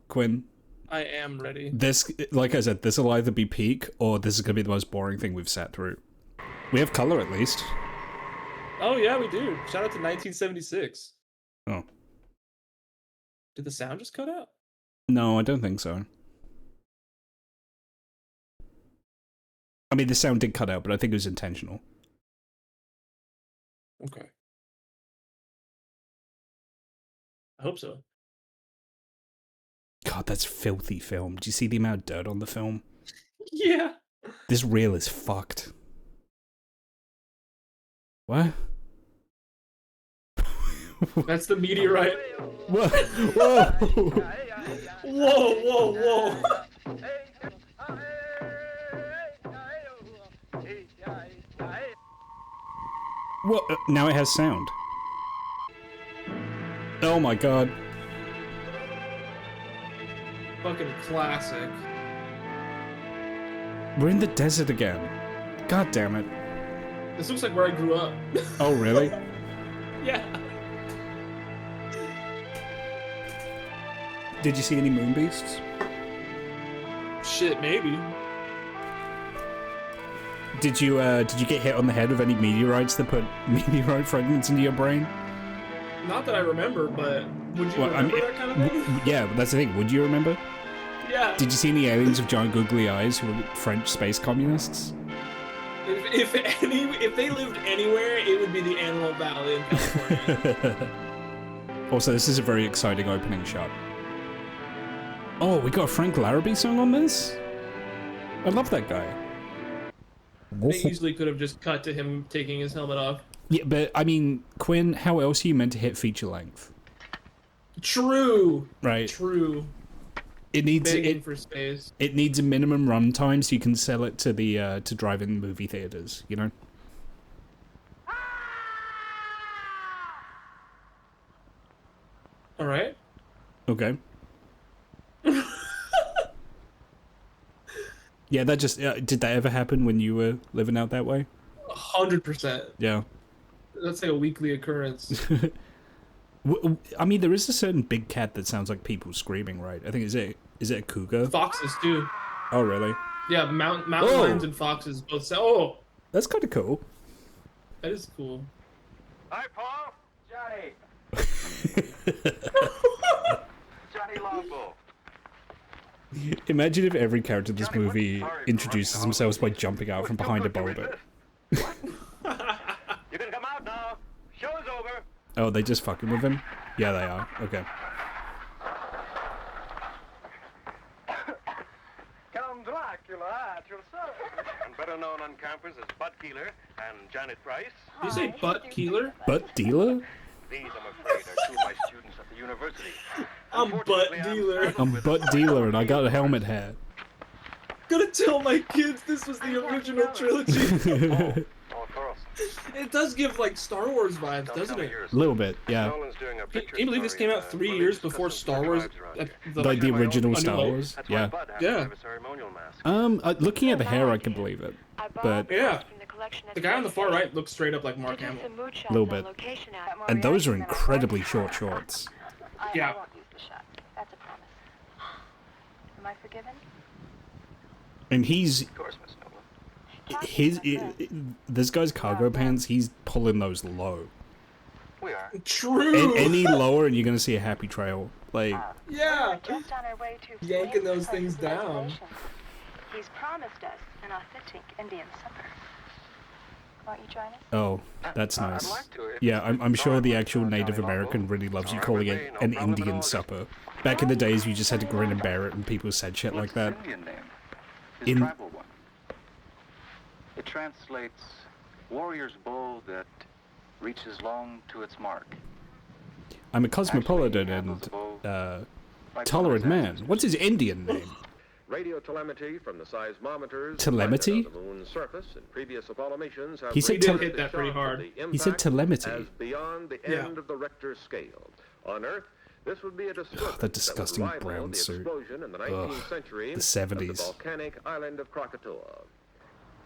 Quinn? I am ready. This, like I said, this will either be peak or this is going to be the most boring thing we've sat through. We have color at least. Oh yeah, we do. Shout out to 1976. Oh. Did the sound just cut out? No, I don't think so. I mean, the sound did cut out, but I think it was intentional. Okay. I hope so. God, that's filthy film. Do you see the amount of dirt on the film? Yeah. This reel is fucked. What? That's the meteorite. Whoa! Whoa! Whoa, whoa, whoa. What? Now it has sound. Oh my god. Fucking classic. We're in the desert again. God damn it. This looks like where I grew up. Oh, really? Yeah. Did you see any Moonbeasts? Shit, maybe. Did you get hit on the head with any meteorites that put meteorite fragments into your brain? Not that I remember, but would you remember that kind of thing? Yeah, that's the thing. Would you remember? Yeah. Did you see any aliens with giant googly eyes who were French space communists? If they lived anywhere, it would be the Animal Valley in California. Also, this is a very exciting opening shot. Oh, we got a Frank Larrabee song on this? I love that guy. They easily could have just cut to him taking his helmet off. Yeah, but I mean, Quinn, how else are you meant to hit feature length? True. Right. True. It needs Begging for space. It needs a minimum runtime so you can sell it to the to drive-in movie theaters. You know. All right. Okay. Yeah, that just did that ever happen when you were living out that way? 100%. Yeah. That's like a weekly occurrence. I mean, there is a certain big cat that sounds like people screaming, right? I think is it a cougar? Foxes too. Oh, really? Yeah, mountain lions and foxes both say, "Oh, that's kind of cool." That is cool. Hi, Paul. Johnny. Johnny Longbow. Imagine if every character in this movie introduces themselves by jumping out from behind a boulder. You can come out now. Show's over. Oh, they just fucking with him? Yeah, they are. Okay. Count Dracula at your service. And better known on campus as Bud Keeler and Janet Price. Did you say Butt Keeler? Butt dealer? These, I'm afraid, are two of my students at the university. I'm Butt Dealer. I'm Butt Dealer and I got a helmet hat. Gonna tell my kids this was the original trilogy. It does give like Star Wars vibes, doesn't it? A little bit, yeah. Can you believe this came out 3 years before Star Wars? Like the original Star Wars? Yeah. Yeah. Looking at the hair, I can believe it. But yeah. The guy on the far right looks straight up like Mark Hamill. A little bit. And those are incredibly short shorts. Yeah. That's a promise. Am I forgiven? And he's... this guy's cargo pants, he's pulling those low. We are. True! Any lower and you're gonna see a happy trail. Like... Yeah! Just on our way to Yanking those things down. He's promised us an authentic Indian supper. Won't you join us? Oh, that's nice. Yeah, I'm sure the actual Native American really loves you calling it an Indian supper. Back in the days, you just had to grin and bear it and people said shit like that. His tribal one. It translates warrior's bow that reaches long to its mark. I'm a cosmopolitan and tolerant man. What's his Indian name? Radio telemetry from the seismometers Telemetry? on the moon's surface in previous Apollo missions have He said hit that pretty hard. He said telemetry. as beyond the end of the Richter scale. On Earth, this would be a disturbance that disgusting that would rival brown the suit. explosion in the 19th century the of 70s. the volcanic island of Krakatoa.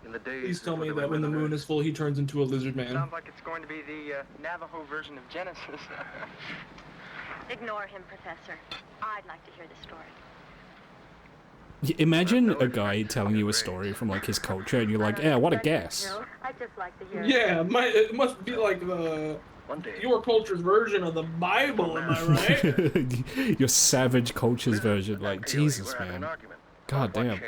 In the days Please tell me before that when the moon is full, he turns into a lizard man. Sounds like it's going to be the Navajo version of Genesis. Ignore him, Professor. I'd like to hear the story. Imagine a guy telling you a story from like his culture and you're like, yeah, what a guess. I'd just like to hear Yeah, it must be like your culture's version of the Bible, am I right? Your savage culture's version, like Jesus, man. God damn.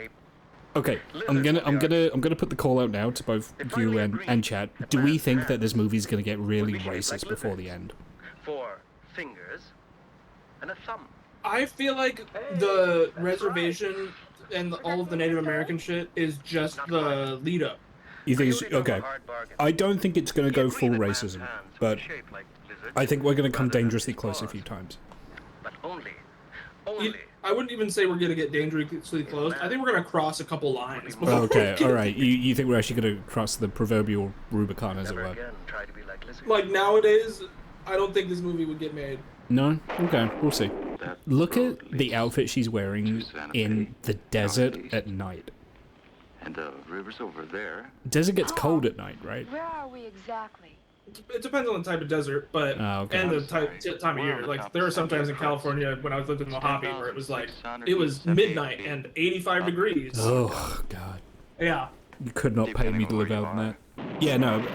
Okay, I'm gonna put the call out now to both you and chat. Do we think that this movie's gonna get really racist before the end? 4 fingers and a thumb. I feel like the reservation and all of the Native American shit is just the lead up. You think it's okay? I don't think it's gonna go full racism, but I think we're gonna come dangerously close a few times. But only. I wouldn't even say we're gonna get dangerously close. I think we're gonna cross a couple lines. Okay, all right. You think we're actually gonna cross the proverbial Rubicon, as it were? Like nowadays, I don't think this movie would get made. No? Okay, we'll see. that Look road at the leads outfit she's wearing to Santa in Fe, the desert northeast. at night. And the river's over there. Desert gets cold at night, right? Where are we exactly? It depends on the type of desert, but Okay. and the I'm sorry. time of We're on year. the Like top there of are some times in Central California when I was living in Mojave where it was like it was 10,678 midnight feet. and 85 degrees. Oh, God. Yeah. You could not pay me Depending to on live where you out in are. that. Yeah, no.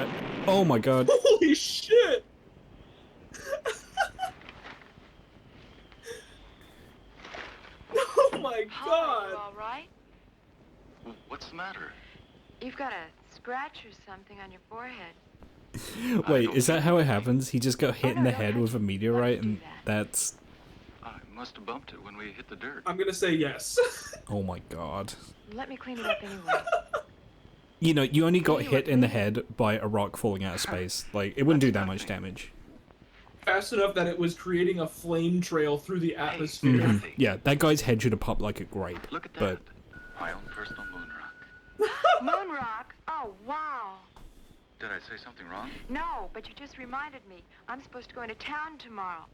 Oh, my God. Holy shit! Oh my Paul, are you god! all right? What's the matter? You've got a scratch or something on your forehead. Wait, is that how it happens? He just got hit in the head with a meteorite and that. that's... I must have bumped it when we hit the dirt. I'm gonna say yes. Oh, my God. Let me clean it up anyway. You know, you only got hit in the head by a rock falling out of space. Like, it wouldn't do that much damage. Fast enough that it was creating a flame trail through the atmosphere. Mhm. Yeah, that guy's head should have popped like a grape. Look at that. But My own personal moon rock. Moon rock? Oh, wow. Did I say something wrong? No, but you just reminded me. I'm supposed to go into town tomorrow.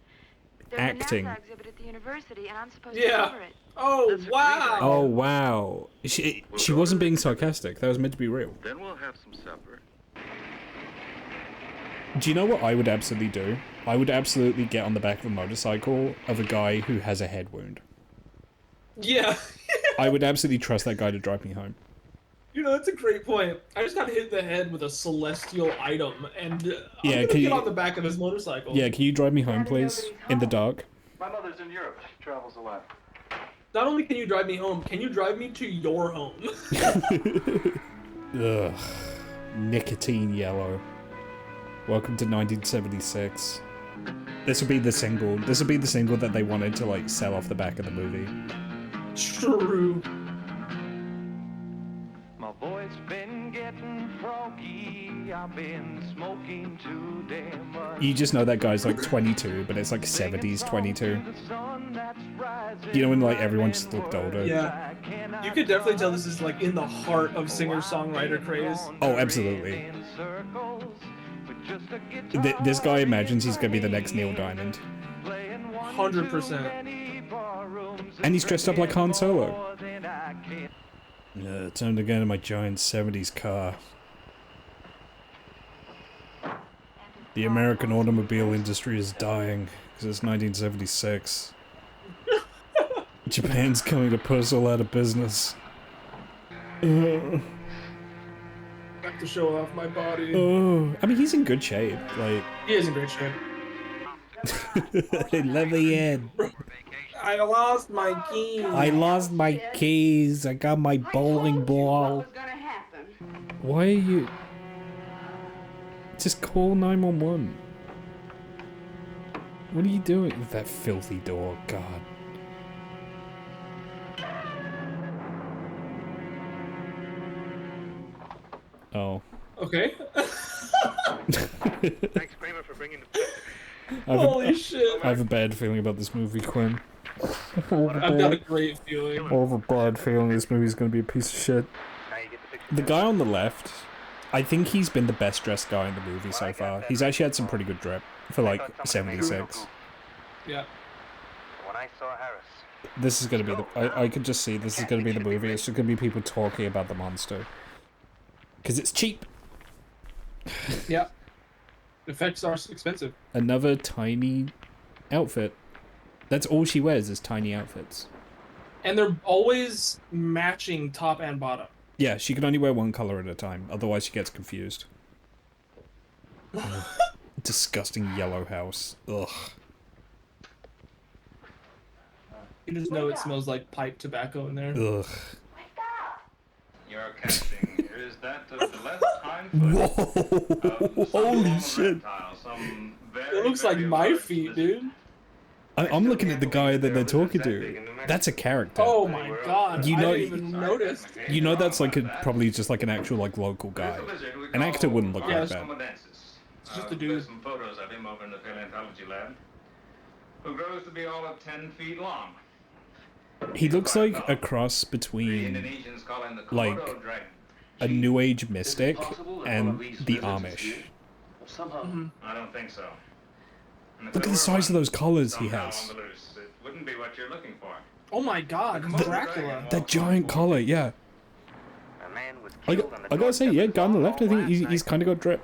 There's Acting. a NASA exhibit at the university, and I'm supposed to Yeah. cover it. Oh wow! oh, wow. She wasn't being sarcastic. That was meant to be real. Then we'll have some supper. Do you know what I would absolutely do? I would absolutely get on the back of a motorcycle of a guy who has a head wound. Yeah. I would absolutely trust that guy to drive me home. You know, that's a great point. I just got hit in the head with a celestial item, and Yeah, I'm gonna can get you- on the back of this motorcycle. Yeah, can you drive me home, please? In the dark? My mother's in Europe. She travels a lot. Not only can you drive me home, can you drive me to your home? Ugh. Nicotine yellow. Welcome to 1976. This will be the single. This will be the single that they wanted to, like, sell off the back of the movie. True. My voice been getting froggy. I've been smoking too damn much. You just know that guy's like 22, but it's like 70s 22. You know when like everyone just looked older? Yeah. You could definitely tell this is like in the heart of singer-songwriter craze. Oh, absolutely. This guy imagines he's gonna be the next Neil Diamond. 100%. And he's dressed up like Han Solo. Time to get in my giant 70s car. The American automobile industry is dying because it's 1976. Japan's coming to put us all out of business. I have to show off my body. Oh, I mean, he's in good shape. Like, He is in great shape. let me in. I lost my keys. I lost my keys. I got my bowling ball. Why are you? Just call 911. What are you doing with that filthy door? God. Oh. Okay. Thanks, Kramer, for bringing the Holy shit. I have a bad feeling about this movie, Quinn. I've got a great feeling. I have a bad feeling this movie's gonna be a piece of shit. The guy on the left, I think he's been the best dressed guy in the movie so far. He's actually had some pretty good drip for like 76. Yeah. When I saw Harris, This is gonna be the. I could just see this is gonna be the movie. It's just gonna be people talking about the monster. Because it's cheap. Yeah. Effects are expensive. Another tiny outfit. That's all she wears is tiny outfits. And they're always matching top and bottom. Yeah, she can only wear one color at a time, otherwise she gets confused. Ugh. Disgusting yellow house. Ugh. You just know it smells like pipe tobacco in there. Ugh. You're catching, is that the left hind Whoa! Holy shit! It looks like my feet, dude. I'm looking at the guy that they're talking to. That's a character. Oh my god. You know- I didn't even notice. You know that's like probably just like an actual like local guy. An actor wouldn't look like that. It's just a dude. Some photos of him over in the paleontology lab, who grows to be all of 10 feet long. He looks like a cross The between Indonesians call him the like Komodo dragon. a New Age mystic and the Amish. I don't think so. Look at the size of those collars he has. wouldn't be what you're looking for. Oh my God, Dracula. That giant collar, yeah. A man was I killed on the gotta say, yeah, guy on the left, I think he's kind of got drip.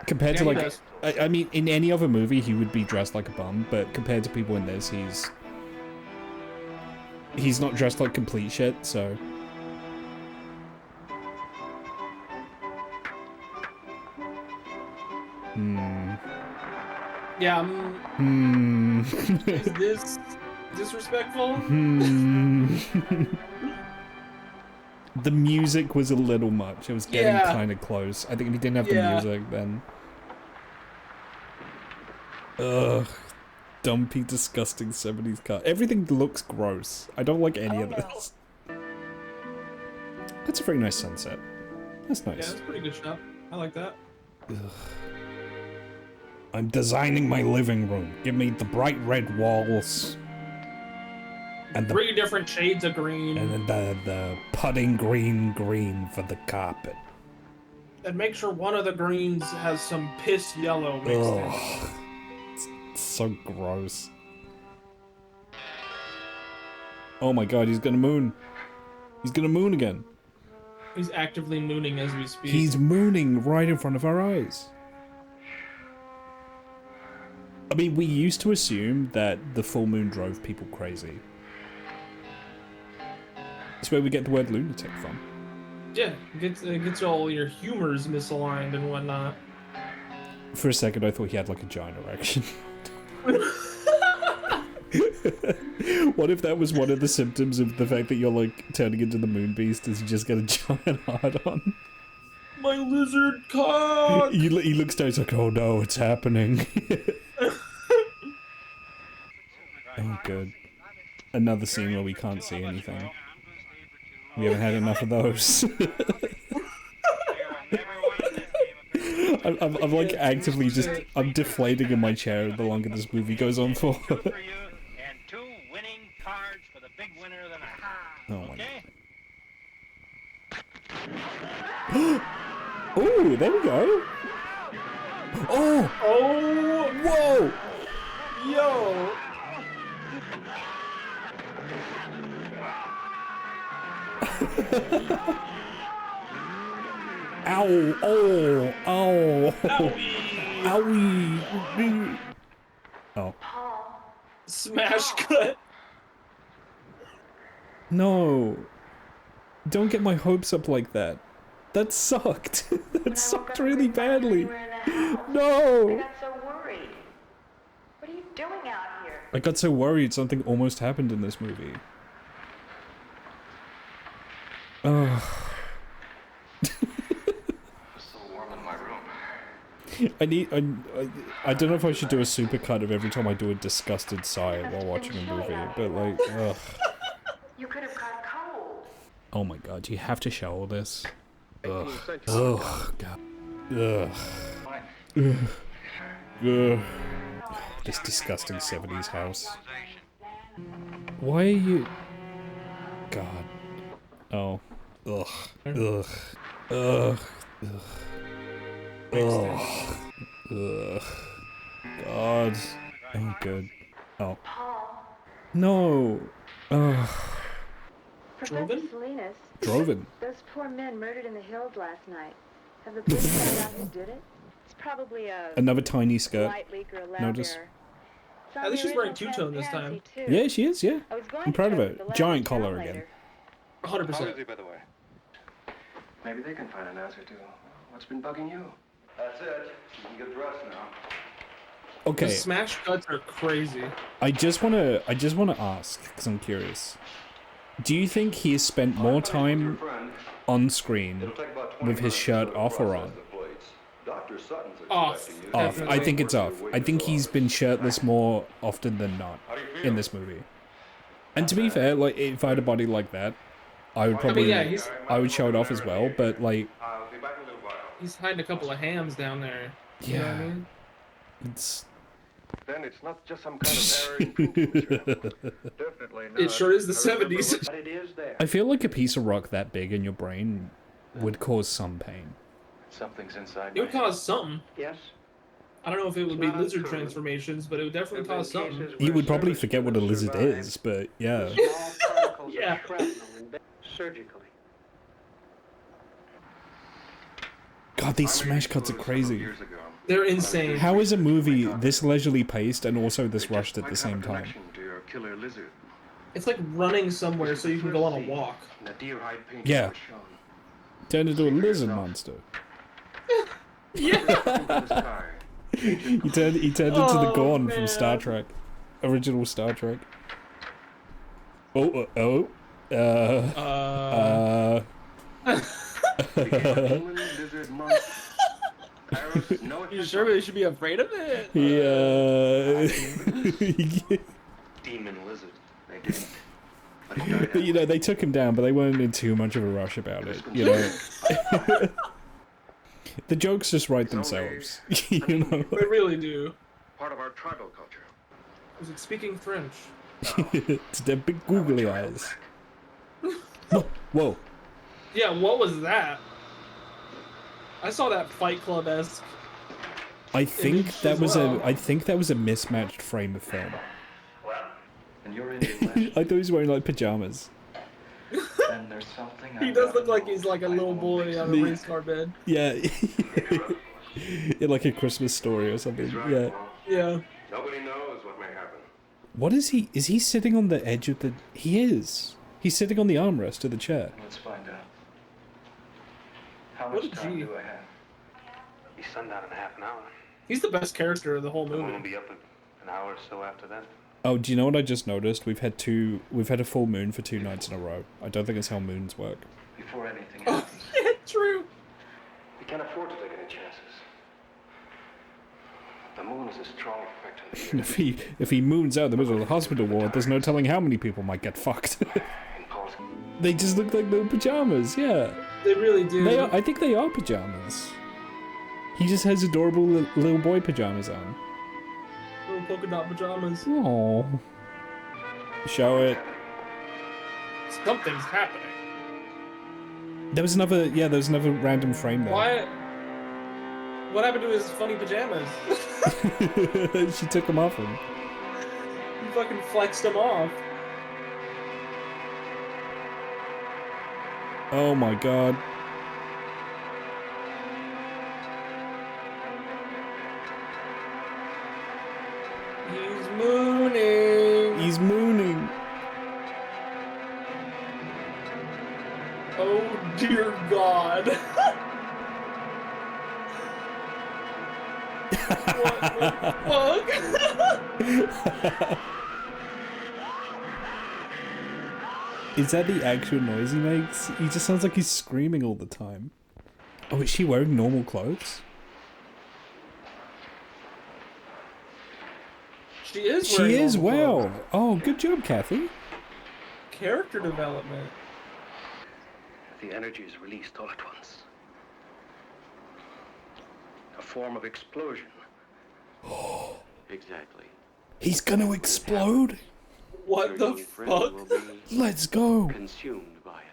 Compared to, Yeah, he like, does. I mean, in any other movie, he would be dressed like a bum, but compared to people in this, he's not dressed like complete shit, so... Yeah, is this disrespectful? The music was a little much. It was getting Yeah. kind of close. I think if he didn't have the Yeah. music, then... Ugh. Dumpy, disgusting 70s car. Everything looks gross. I don't like any of this. That's a very nice sunset. That's Yeah, nice. that's a pretty good shot. I like that. Ugh. I'm designing my living room. Give me the bright red walls. And the 3 different shades of green. and then the pudding green for the carpet. And make sure one of the greens has some piss yellow mixed in. Ugh. It's so gross. Oh my god, he's gonna moon. He's gonna moon again. He's actively mooning as we speak. He's mooning right in front of our eyes. I mean, we used to assume that the full moon drove people crazy. That's where we get the word lunatic from. Yeah, it gets all your humors misaligned and whatnot. For a second, I thought he had like a giant erection. What if that was one of the symptoms of the fact that you're like turning into the Moonbeast? Is you just get a giant hard-on? My lizard cock! He looks down, he's like, oh no, it's happening. Oh, good. Another scene where we can't see anything. We haven't had enough of those. I'm like actively just, I'm deflating in my chair the longer this movie goes on for. And 2 winning cards for the big winner of the night. Oh my Okay? Oh, there we go. Oh! Oh! Whoa! Yo! Ow! Oh! Ow! Owie! Owie! Oh. Smash cut! No! Don't get my hopes up like that. That sucked. That sucked really badly. No! I got so worried. What are you doing out here? I got so worried something almost happened in this movie. Ugh. It's so warm in my room. I don't know if I should do a supercut of every time I do a disgusted sigh while watching a movie, but like, ugh. You could have got cold. Oh my god, do you have to show all this? Ugh. Ugh. God. Ugh. Ugh. Ugh. This disgusting 70s house. Why are you... God. Oh. Ugh. Ugh. Ugh. Ugh. Ugh. Ugh. God. Oh, good. Oh. No. Ugh. Professor Salinas, Droven. those poor men murdered in the hills last night. Have the police found out who did it? It's probably a Another tiny skirt. light leak or a lab Notice. error. At least she's wearing two-tone this time. Yeah, she is, yeah. I was going I'm to proud of check it. with the lab Giant in town collar later. again. 100%. How is he, by the way? Maybe they can find an answer to what's been bugging you. That's it. You can get dressed now. The Okay, smash cuts are crazy. I just wanna ask, because I'm curious. Do you think he has spent more time on screen with his shirt off or on? Off. Off. I think it's off. I think he's been shirtless more often than not in this movie. And to be fair, like, if I had a body like that, I would probably, yeah, I would show it off as well, but like, I'll be back in a little while. He's hiding a couple of hams down there. You know what I yeah, mean? it's... Then it's not just some kind of error in printing material. Definitely not. It sure is the I remember 70s. But it is there. I feel like a piece of rock that big in your brain would cause some pain. Something's inside It would my head. cause something. Yes? I don't know if it would be lizard transformations, but it would definitely cause something. You would probably forget what a lizard is, but yeah. Yeah. Surgically. God, these smash cuts are crazy. They're insane. How is a movie this leisurely paced and also this rushed at the same time? It's like running somewhere so you can go on a walk. Yeah. Turned into a lizard monster. Yeah. He turned into the Gorn from Star Trek. Original Star Trek. You sure we should be afraid of it? Yeah. Demon lizard. They didn't. But, you know, they took him down, but they weren't in too much of a rush about it, you know. The jokes just write themselves, you know. They really do. Part of our tribal culture. Was it speaking French? It's their big googly eyes. Whoa. Yeah, what was that? I saw that Fight Club-esque. I think that was a mismatched frame of film. And you're Indian. I thought he was wearing like pajamas. And there's something. He does look like he's like a little boy on a race car bed. Yeah. In like a Christmas story or something. Yeah. Yeah. Nobody knows what may happen. What is he? Is he sitting on the edge of the? He is. He's sitting on the armrest of the chair. Let's find out. How What much a time G. do I have? Be sundown in half an hour. He's the best character of the whole The moon will movie. be up an hour or so after that. Oh, do you know what I just noticed? We've had a full moon for 2 nights in a row. I don't think it's how moons work. Before anything happens. Yeah, true. We can't afford to take any chances. The moon is a strong effect on the earth. If he moons out in the middle of the hospital ward, there's no telling how many people might get fucked. They just look like little pajamas, yeah. They really do. They are, I think they are pajamas. He just has adorable little boy pajamas on. Little polka dot pajamas. Aww. Show it. Something's happening. There was another random frame there. Why? What happened to his funny pajamas? She took them off him. You fucking flexed them off. Oh my god. He's mooning. He's mooning. Oh dear God. What the fuck? Is that the actual noise he makes? He just sounds like he's screaming all the time. Oh, is she wearing normal clothes? She is. She is, normal wow. clothes. Oh, good job, Kathy. Character development. The energy is released all at once. A form of explosion. Exactly. He's gonna explode? What the fuck? Let's go. Consumed by it.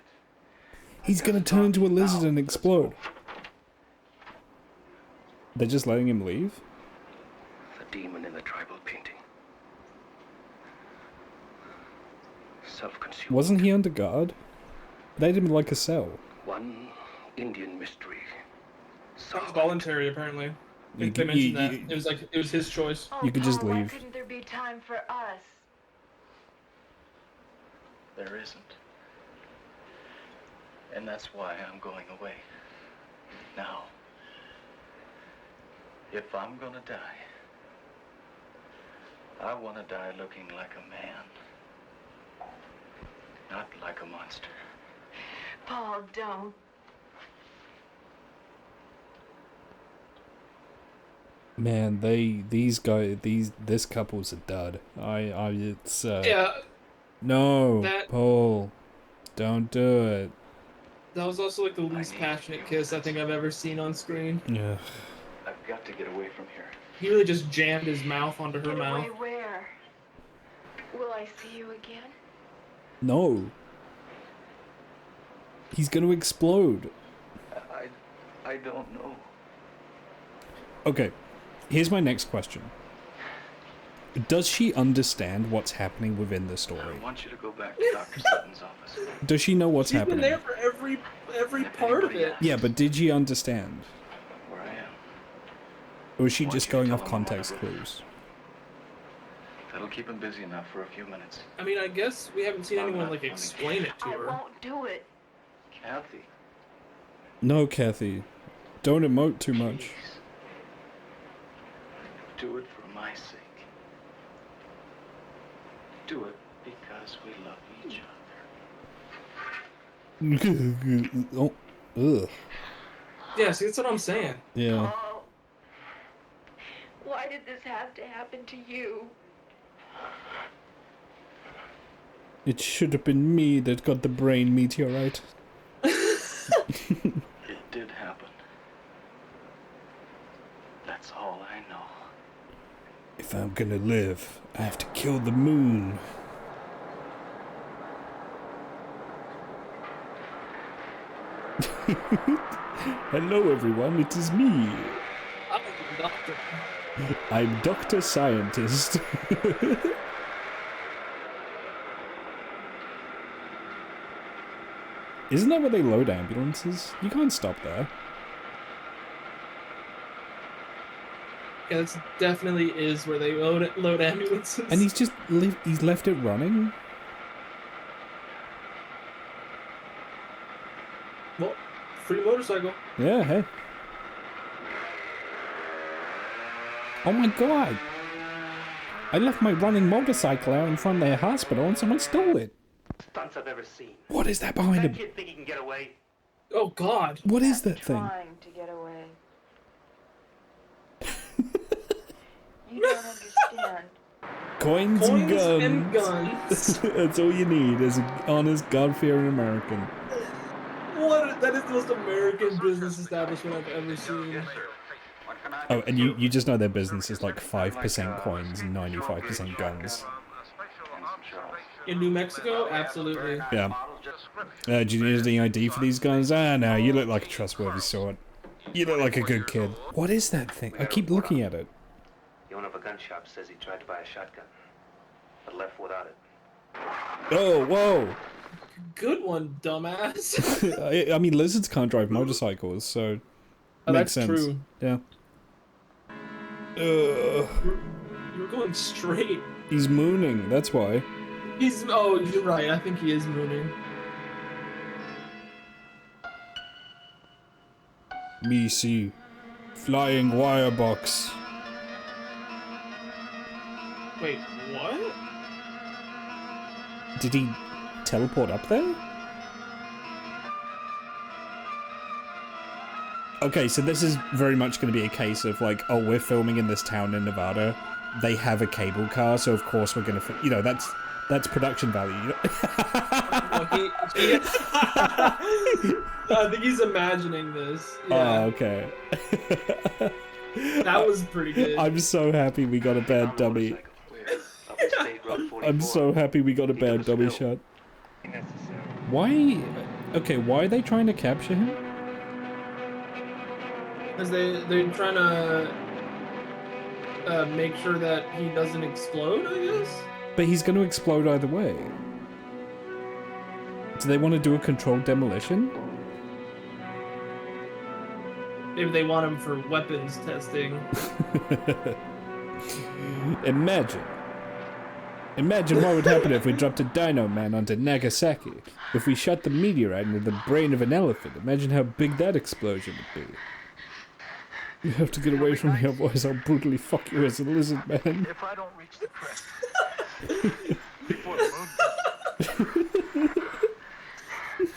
He's gonna turn into a lizard and explode. They're just letting him leave? The demon in the tribal painting. Self-consumed. Wasn't he under guard? They had him in like a cell. One Indian mystery. That was voluntary, apparently. I think You- they mentioned you- that. It was his choice. You could just Paul, why leave. couldn't there be time for us? There isn't. And that's why I'm going away. Now. If I'm gonna die, I want to die looking like a man. Not like a monster. Paul, don't. Man, this couple's a dud. Yeah, No, That- Paul, don't do it. that was also like the least passionate kiss I think I've ever seen on screen. Yeah. I've got to get away from here. He really just jammed his mouth onto her Get mouth. away where? Will I see you again? No. He's gonna explode. I don't know. Okay, Here's my next question. Does she understand what's happening within the story? I want you to go back to Dr. Sutton's office. Does she know what's She's happening? been there for every part of it. Yeah, but did she understand? Where I am. Or was she I want just you to going tell off him context I'm on the clues? That'll keep him busy enough for a few minutes. I mean, I guess we haven't seen anyone like explain it to I her. won't do it. Kathy. No, Kathy. Don't emote too much. Please. Do it for my sake. Do it because we love each other. Oh, ugh. Yeah, see, that's what I'm saying. Yeah. Oh, why did this have to happen to you? It should have been me that got the brain meteorite. It did happen. That's all I know. If I'm gonna live, I have to kill the moon. Hello everyone, it is me. I'm a doctor. I'm Dr. Scientist. Isn't that where they load ambulances? You can't stop there. Yeah, this definitely is where they load ambulances. And he's just he's left it running? Well, free motorcycle. Yeah, hey. Oh my god! I left my running motorcycle out in front of their hospital and someone stole it. Stunts I've ever seen. What is that behind That him? kid think he can get away? Oh god. What is that thing? Trying to get away. You don't understand. Coins and guns. guns. That's all you need as an honest, God-fearing American. What? That is the most American business establishment I've ever seen. Oh, and you just know their business is like 5% coins and 95% guns. In New Mexico, absolutely. Yeah. Do you need any ID for these guys? Ah, no, you look like a trustworthy sort. You look like a good kid. What is that thing? I keep looking at it. The owner of a gun shop says he tried to buy a shotgun, but left without it. Oh, whoa! Good one, dumbass. I mean, lizards can't drive motorcycles, so... Oh, makes that's sense. true. Yeah. You're going straight. He's mooning, that's why. Oh, you're right. I think he is mooning. Me see. Flying wire box. Wait, what? Did he teleport up there? Okay, so this is very much going to be a case of like, oh, we're filming in this town in Nevada. They have a cable car, so of course we're going to, you know, that's production value. I think he's imagining this. Yeah. Oh, okay. That was pretty good. I'm so happy we got a bad dummy. I'm so happy we got a bad dummy shot. Why? Okay, why are they trying to capture him? Because they're trying to make sure that he doesn't explode, I guess? But he's going to explode either way. Do they want to do a controlled demolition? Maybe they want him for weapons testing. Imagine what would happen if we dropped a Dino Man onto Nagasaki. If we shot the meteorite into the brain of an elephant, imagine how big that explosion would be. You have to get away from me, otherwise I'll brutally fuck you as a lizard man. If I don't reach the crest before the moon.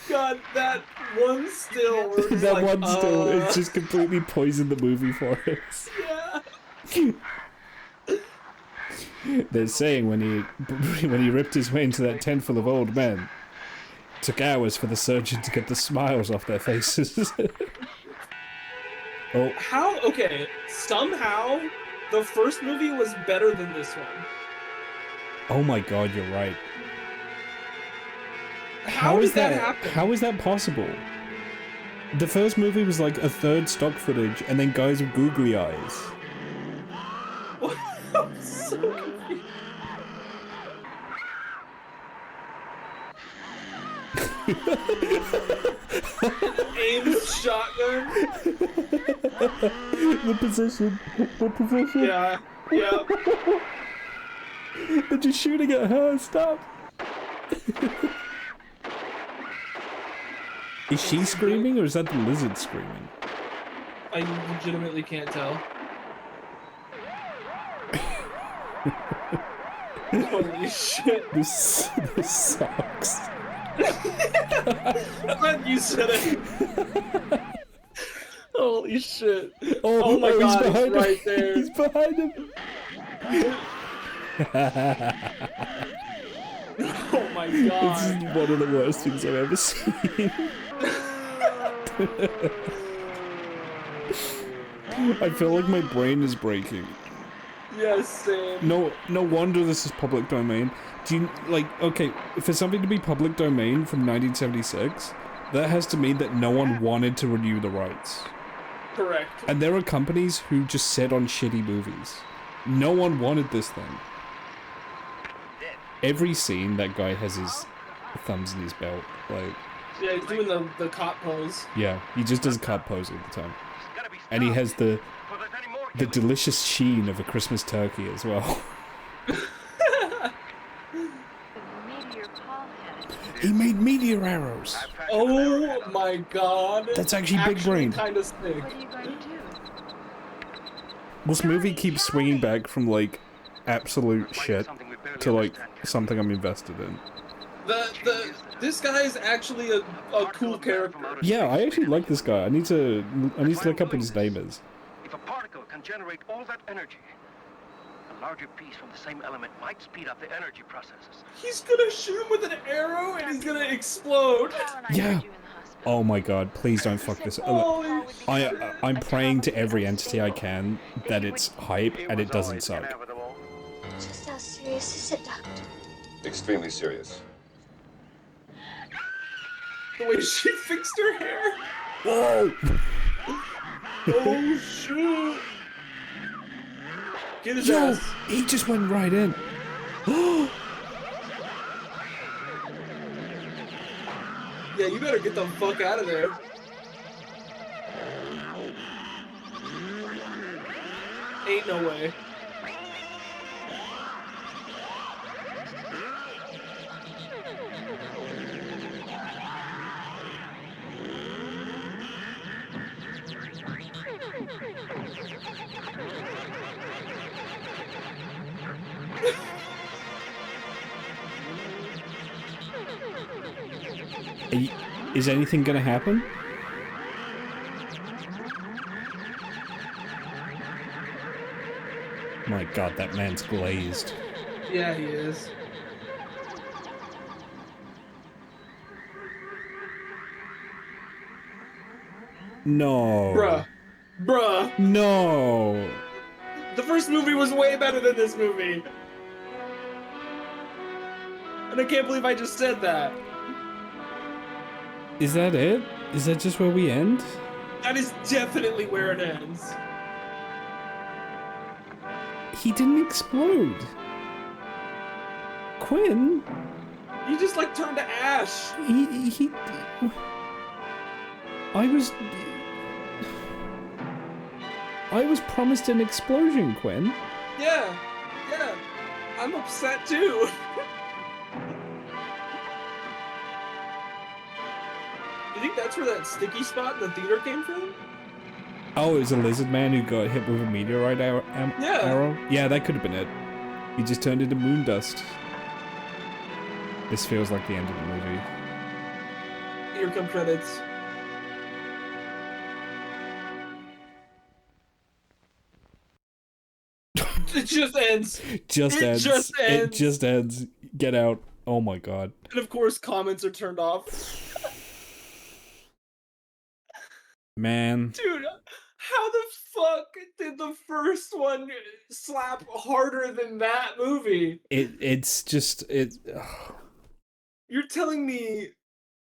God, that one still. That one still, it's just completely poisoned the movie for us. Yeah. They're saying when he ripped his way into that tent full of old men, it took hours for the surgeon to get the smiles off their faces. Oh. How? Okay, somehow the first movie was better than this one. Oh my god, you're right. How did that happen? How is that possible? The first movie was like a third stock footage and then guys with googly eyes. Aims shotgun. The position. Yeah. Yeah. They're just shooting at her. Stop. Is she screaming or is that the lizard screaming? I legitimately can't tell. Holy shit. This sucks. I'm glad you said it. Holy shit. Oh my god, he's behind right him. there. He's behind him. Oh my This god. is one of the worst things I've ever seen. I feel like my brain is breaking. Yes, same. No wonder this is public domain. Do you, like, okay, for something to be public domain from 1976, that has to mean that no one wanted to renew the rights. Correct. And there are companies who just sit on shitty movies. No one wanted this thing. Every scene, that guy has his thumbs in his belt. Like, Yeah, he's doing the cop pose. yeah, he just does a cop pose all the time. And he has the delicious sheen of a Christmas turkey as well. He made meteor arrows. Oh my god. That's actually big brain. Kind of sick. What are you going to do? This movie keeps swinging back from like absolute shit to like something I'm invested in. This guy is actually a cool character. Yeah, I actually like this guy. I need to look up what his name is. If a particle can generate all that energy, a larger piece from the same element might speed up the energy processes. He's gonna shoot him with an arrow and he's gonna explode. Yeah. Oh my god, please don't fuck this up. I'm praying to every entity I can that it's hype and it doesn't suck. Just how serious is it, Doctor? Extremely serious. The way she fixed her hair. Whoa! Oh shoot! Get his Yo, ass. he just went right in. Yeah, you better get the fuck out of there. Ain't no way. Is anything gonna happen? My god, that man's glazed. Yeah, he is. No. Bruh. No. The first movie was way better than this movie. And I can't believe I just said that. Is that it? Is that just where we end? That is definitely where it ends. He didn't explode. Quinn? He just like turned to ash. He I was promised an explosion, Quinn. Yeah. I'm upset too. You think that's where that sticky spot in the theater came from? Oh, it was a lizard man who got hit with a meteorite arrow? Yeah, that could have been it. He just turned into moon dust. This feels like the end of the movie. Here come credits. It just ends. It just ends. It just ends. Get out. Oh my god. And of course, comments are turned off. Man. Dude, how the fuck did the first one slap harder than that movie? It's just You're telling me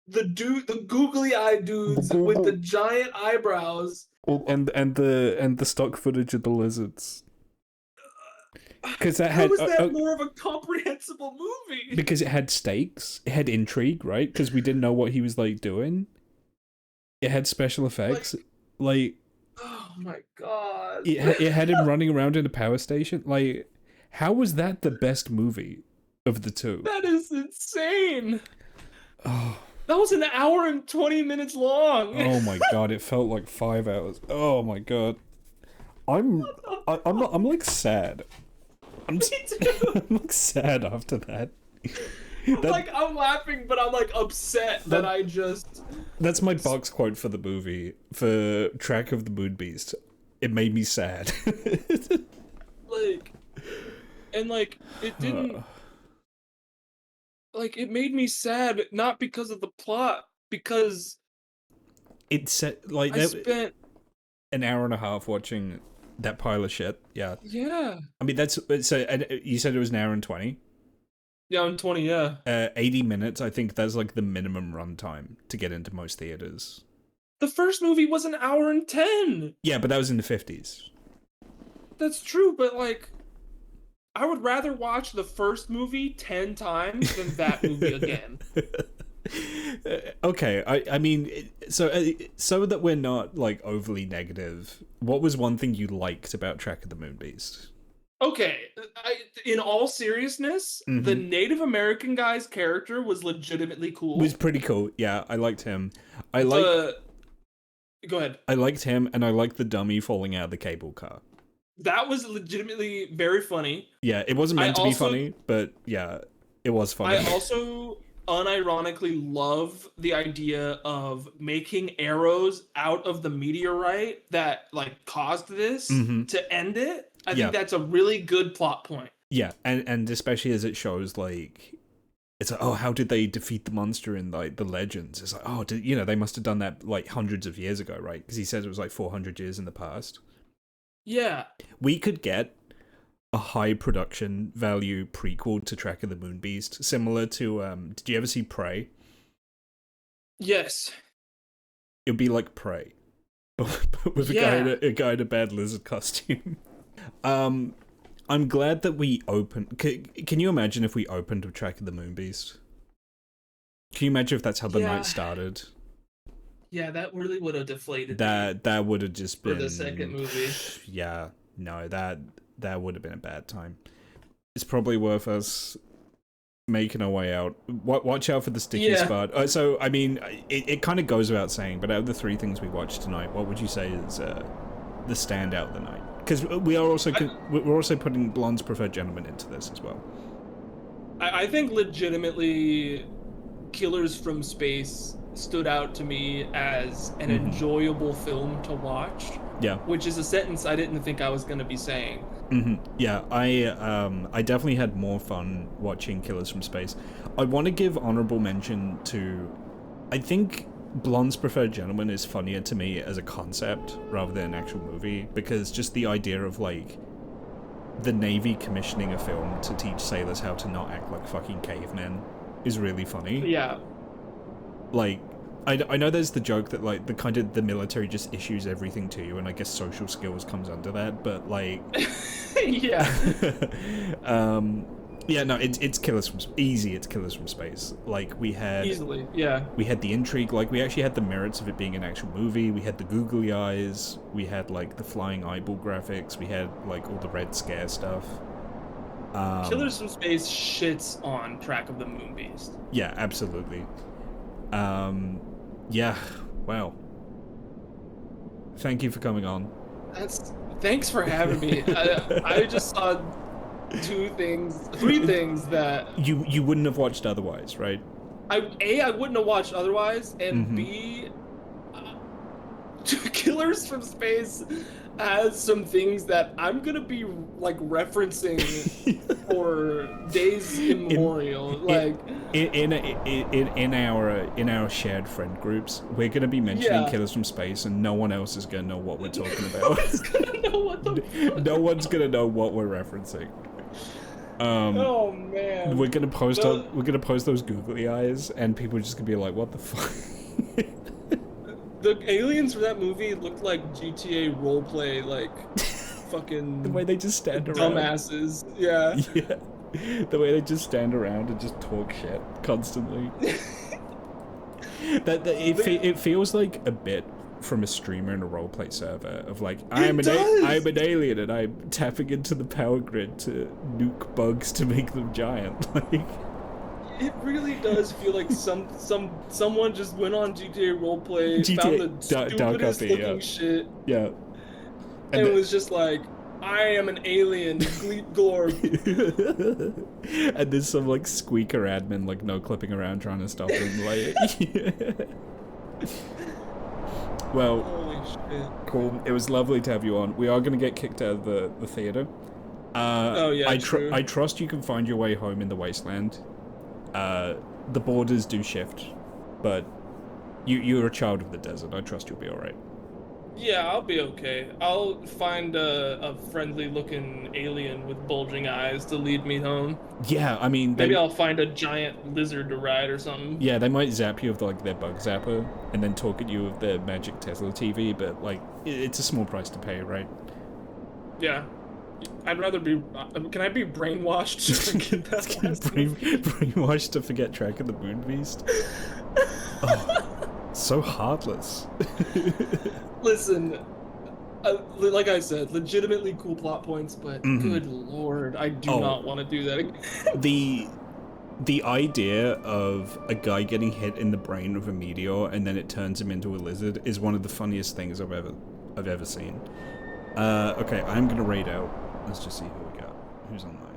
the googly-eyed dudes with the giant eyebrows and the stock footage of the lizards. Because that How had was that more of a comprehensible movie? because it had stakes, it had intrigue, right? Because we didn't know what he was like doing. It had special effects, like oh my god! it had him running around in a power station. Like, how was that the best movie of the two? That is insane. Oh. That was an hour and 20 minutes long. Oh my god! It felt like 5 hours. Oh my god! I'm like sad. I'm like sad after that. I'm laughing, but I'm like upset that I just. That's my box quote for the movie, for Track of the Moonbeast. It made me sad. It didn't. It made me sad, not because of the plot, because. It said, like, I spent an hour and a half watching that pile of shit. Yeah. Yeah. I mean, that's so. You said it was an hour and 20. Yeah, and 20. Yeah. 80 minutes. I think that's like the minimum runtime to get into most theaters. The first movie was an hour and 10. Yeah, but that was in the 50s. That's true, but like, I would rather watch the first movie 10 times than that movie again. Okay, I mean, so that we're not like overly negative, what was one thing you liked about Track of the Moonbeast? Okay, in all seriousness, the Native American guy's character was legitimately cool. Was pretty cool. Yeah, I liked him. Go ahead. I liked him, and I liked the dummy falling out of the cable car. That was legitimately very funny. Yeah, it wasn't meant to be funny, but yeah, it was funny. I also unironically love the idea of making arrows out of the meteorite that like caused this to end it. I think that's a really good plot point. Yeah, and especially as it shows like it's like, oh, how did they defeat the monster in like the legends? It's like, oh, they must have done that like hundreds of years ago, right? Because he says it was like 400 years in the past. Yeah, we could get a high production value prequel to Track of the Moonbeast, similar to did you ever see Prey? Yes. It'd be like Prey, but with a guy in a bad lizard costume. I'm glad that we opened. Can you imagine if we opened with Track of the Moonbeast? Can you imagine if that's how the night started? Yeah, that really would have deflated. That would have just been for the second movie. Yeah, no, that would have been a bad time. It's probably worth us making our way out. Watch out for the sticky spot. So, I mean, it kind of goes without saying, but out of the three things we watched tonight, what would you say is the standout of the night? Because we're also putting Blonde's Preferred Gentleman into this as well. I think legitimately, Killers from Space stood out to me as an enjoyable film to watch. Yeah. Which is a sentence I didn't think I was going to be saying. Yeah, I definitely had more fun watching Killers from Space. I want to give honorable mention to, I think Blonde's Preferred Gentleman is funnier to me as a concept rather than an actual movie, because just the idea of like the Navy commissioning a film to teach sailors how to not act like fucking cavemen is really funny. Yeah. Like, I know there's the joke that like the military just issues everything to you, and I guess social skills comes under that, but like yeah. Yeah, no, it's Killers from It's Killers from Space. Like, we had easily, yeah. We had the intrigue. Like, we actually had the merits of it being an actual movie. We had the googly eyes. We had like the flying eyeball graphics. We had like all the red scare stuff. Killers from Space shits on Track of the Moonbeast. Yeah, absolutely. Yeah. Wow. Thank you for coming on. Thanks for having me. I just saw three things that you wouldn't have watched otherwise, right? I wouldn't have watched otherwise, and B, Killers from Space has some things that I'm gonna be like referencing for days immemorial. In our shared friend groups, we're gonna be mentioning Killers from Space, and no one else is gonna know what we're talking about. No one's gonna know what we're referencing. Oh man, we're gonna post those googly eyes, and people are just gonna be like, "What the fuck?" The aliens for that movie looked like GTA roleplay, like fucking The way they just stand around. dumbasses. Yeah. Yeah. The way they just stand around and just talk shit constantly. It feels like a bit from a streamer in a roleplay server of like, I'm an alien and I'm tapping into the power grid to nuke bugs to make them giant. Like, it really does feel like someone just went on GTA roleplay, found the stupidest looking shit, yeah, and was just like, I am an alien, Gleep Glorb. And there's some like squeaker admin like no clipping around trying to stop him. Like, well, holy shit. Cool. It was lovely to have you on. We are gonna get kicked out of the theater. Oh yeah, true. I trust you can find your way home in the wasteland. The borders do shift, but you're a child of the desert. I trust you'll be all right. Yeah, I'll be okay. I'll find a friendly-looking alien with bulging eyes to lead me home. Yeah, I mean, maybe I'll find a giant lizard to ride or something. Yeah, they might zap you with like their bug zapper and then talk at you with their magic Tesla TV, but like it's a small price to pay, right? Yeah. I'd rather be. Can I be brainwashed to forget that? Brainwashed to forget track of the Moonbeast. Oh, so heartless. Listen, like I said, legitimately cool plot points, but good lord, I do not want to do that again. The idea of a guy getting hit in the brain with a meteor and then it turns him into a lizard is one of the funniest things I've ever seen. Okay, I'm gonna raid out. Let's just see who we got. Who's online?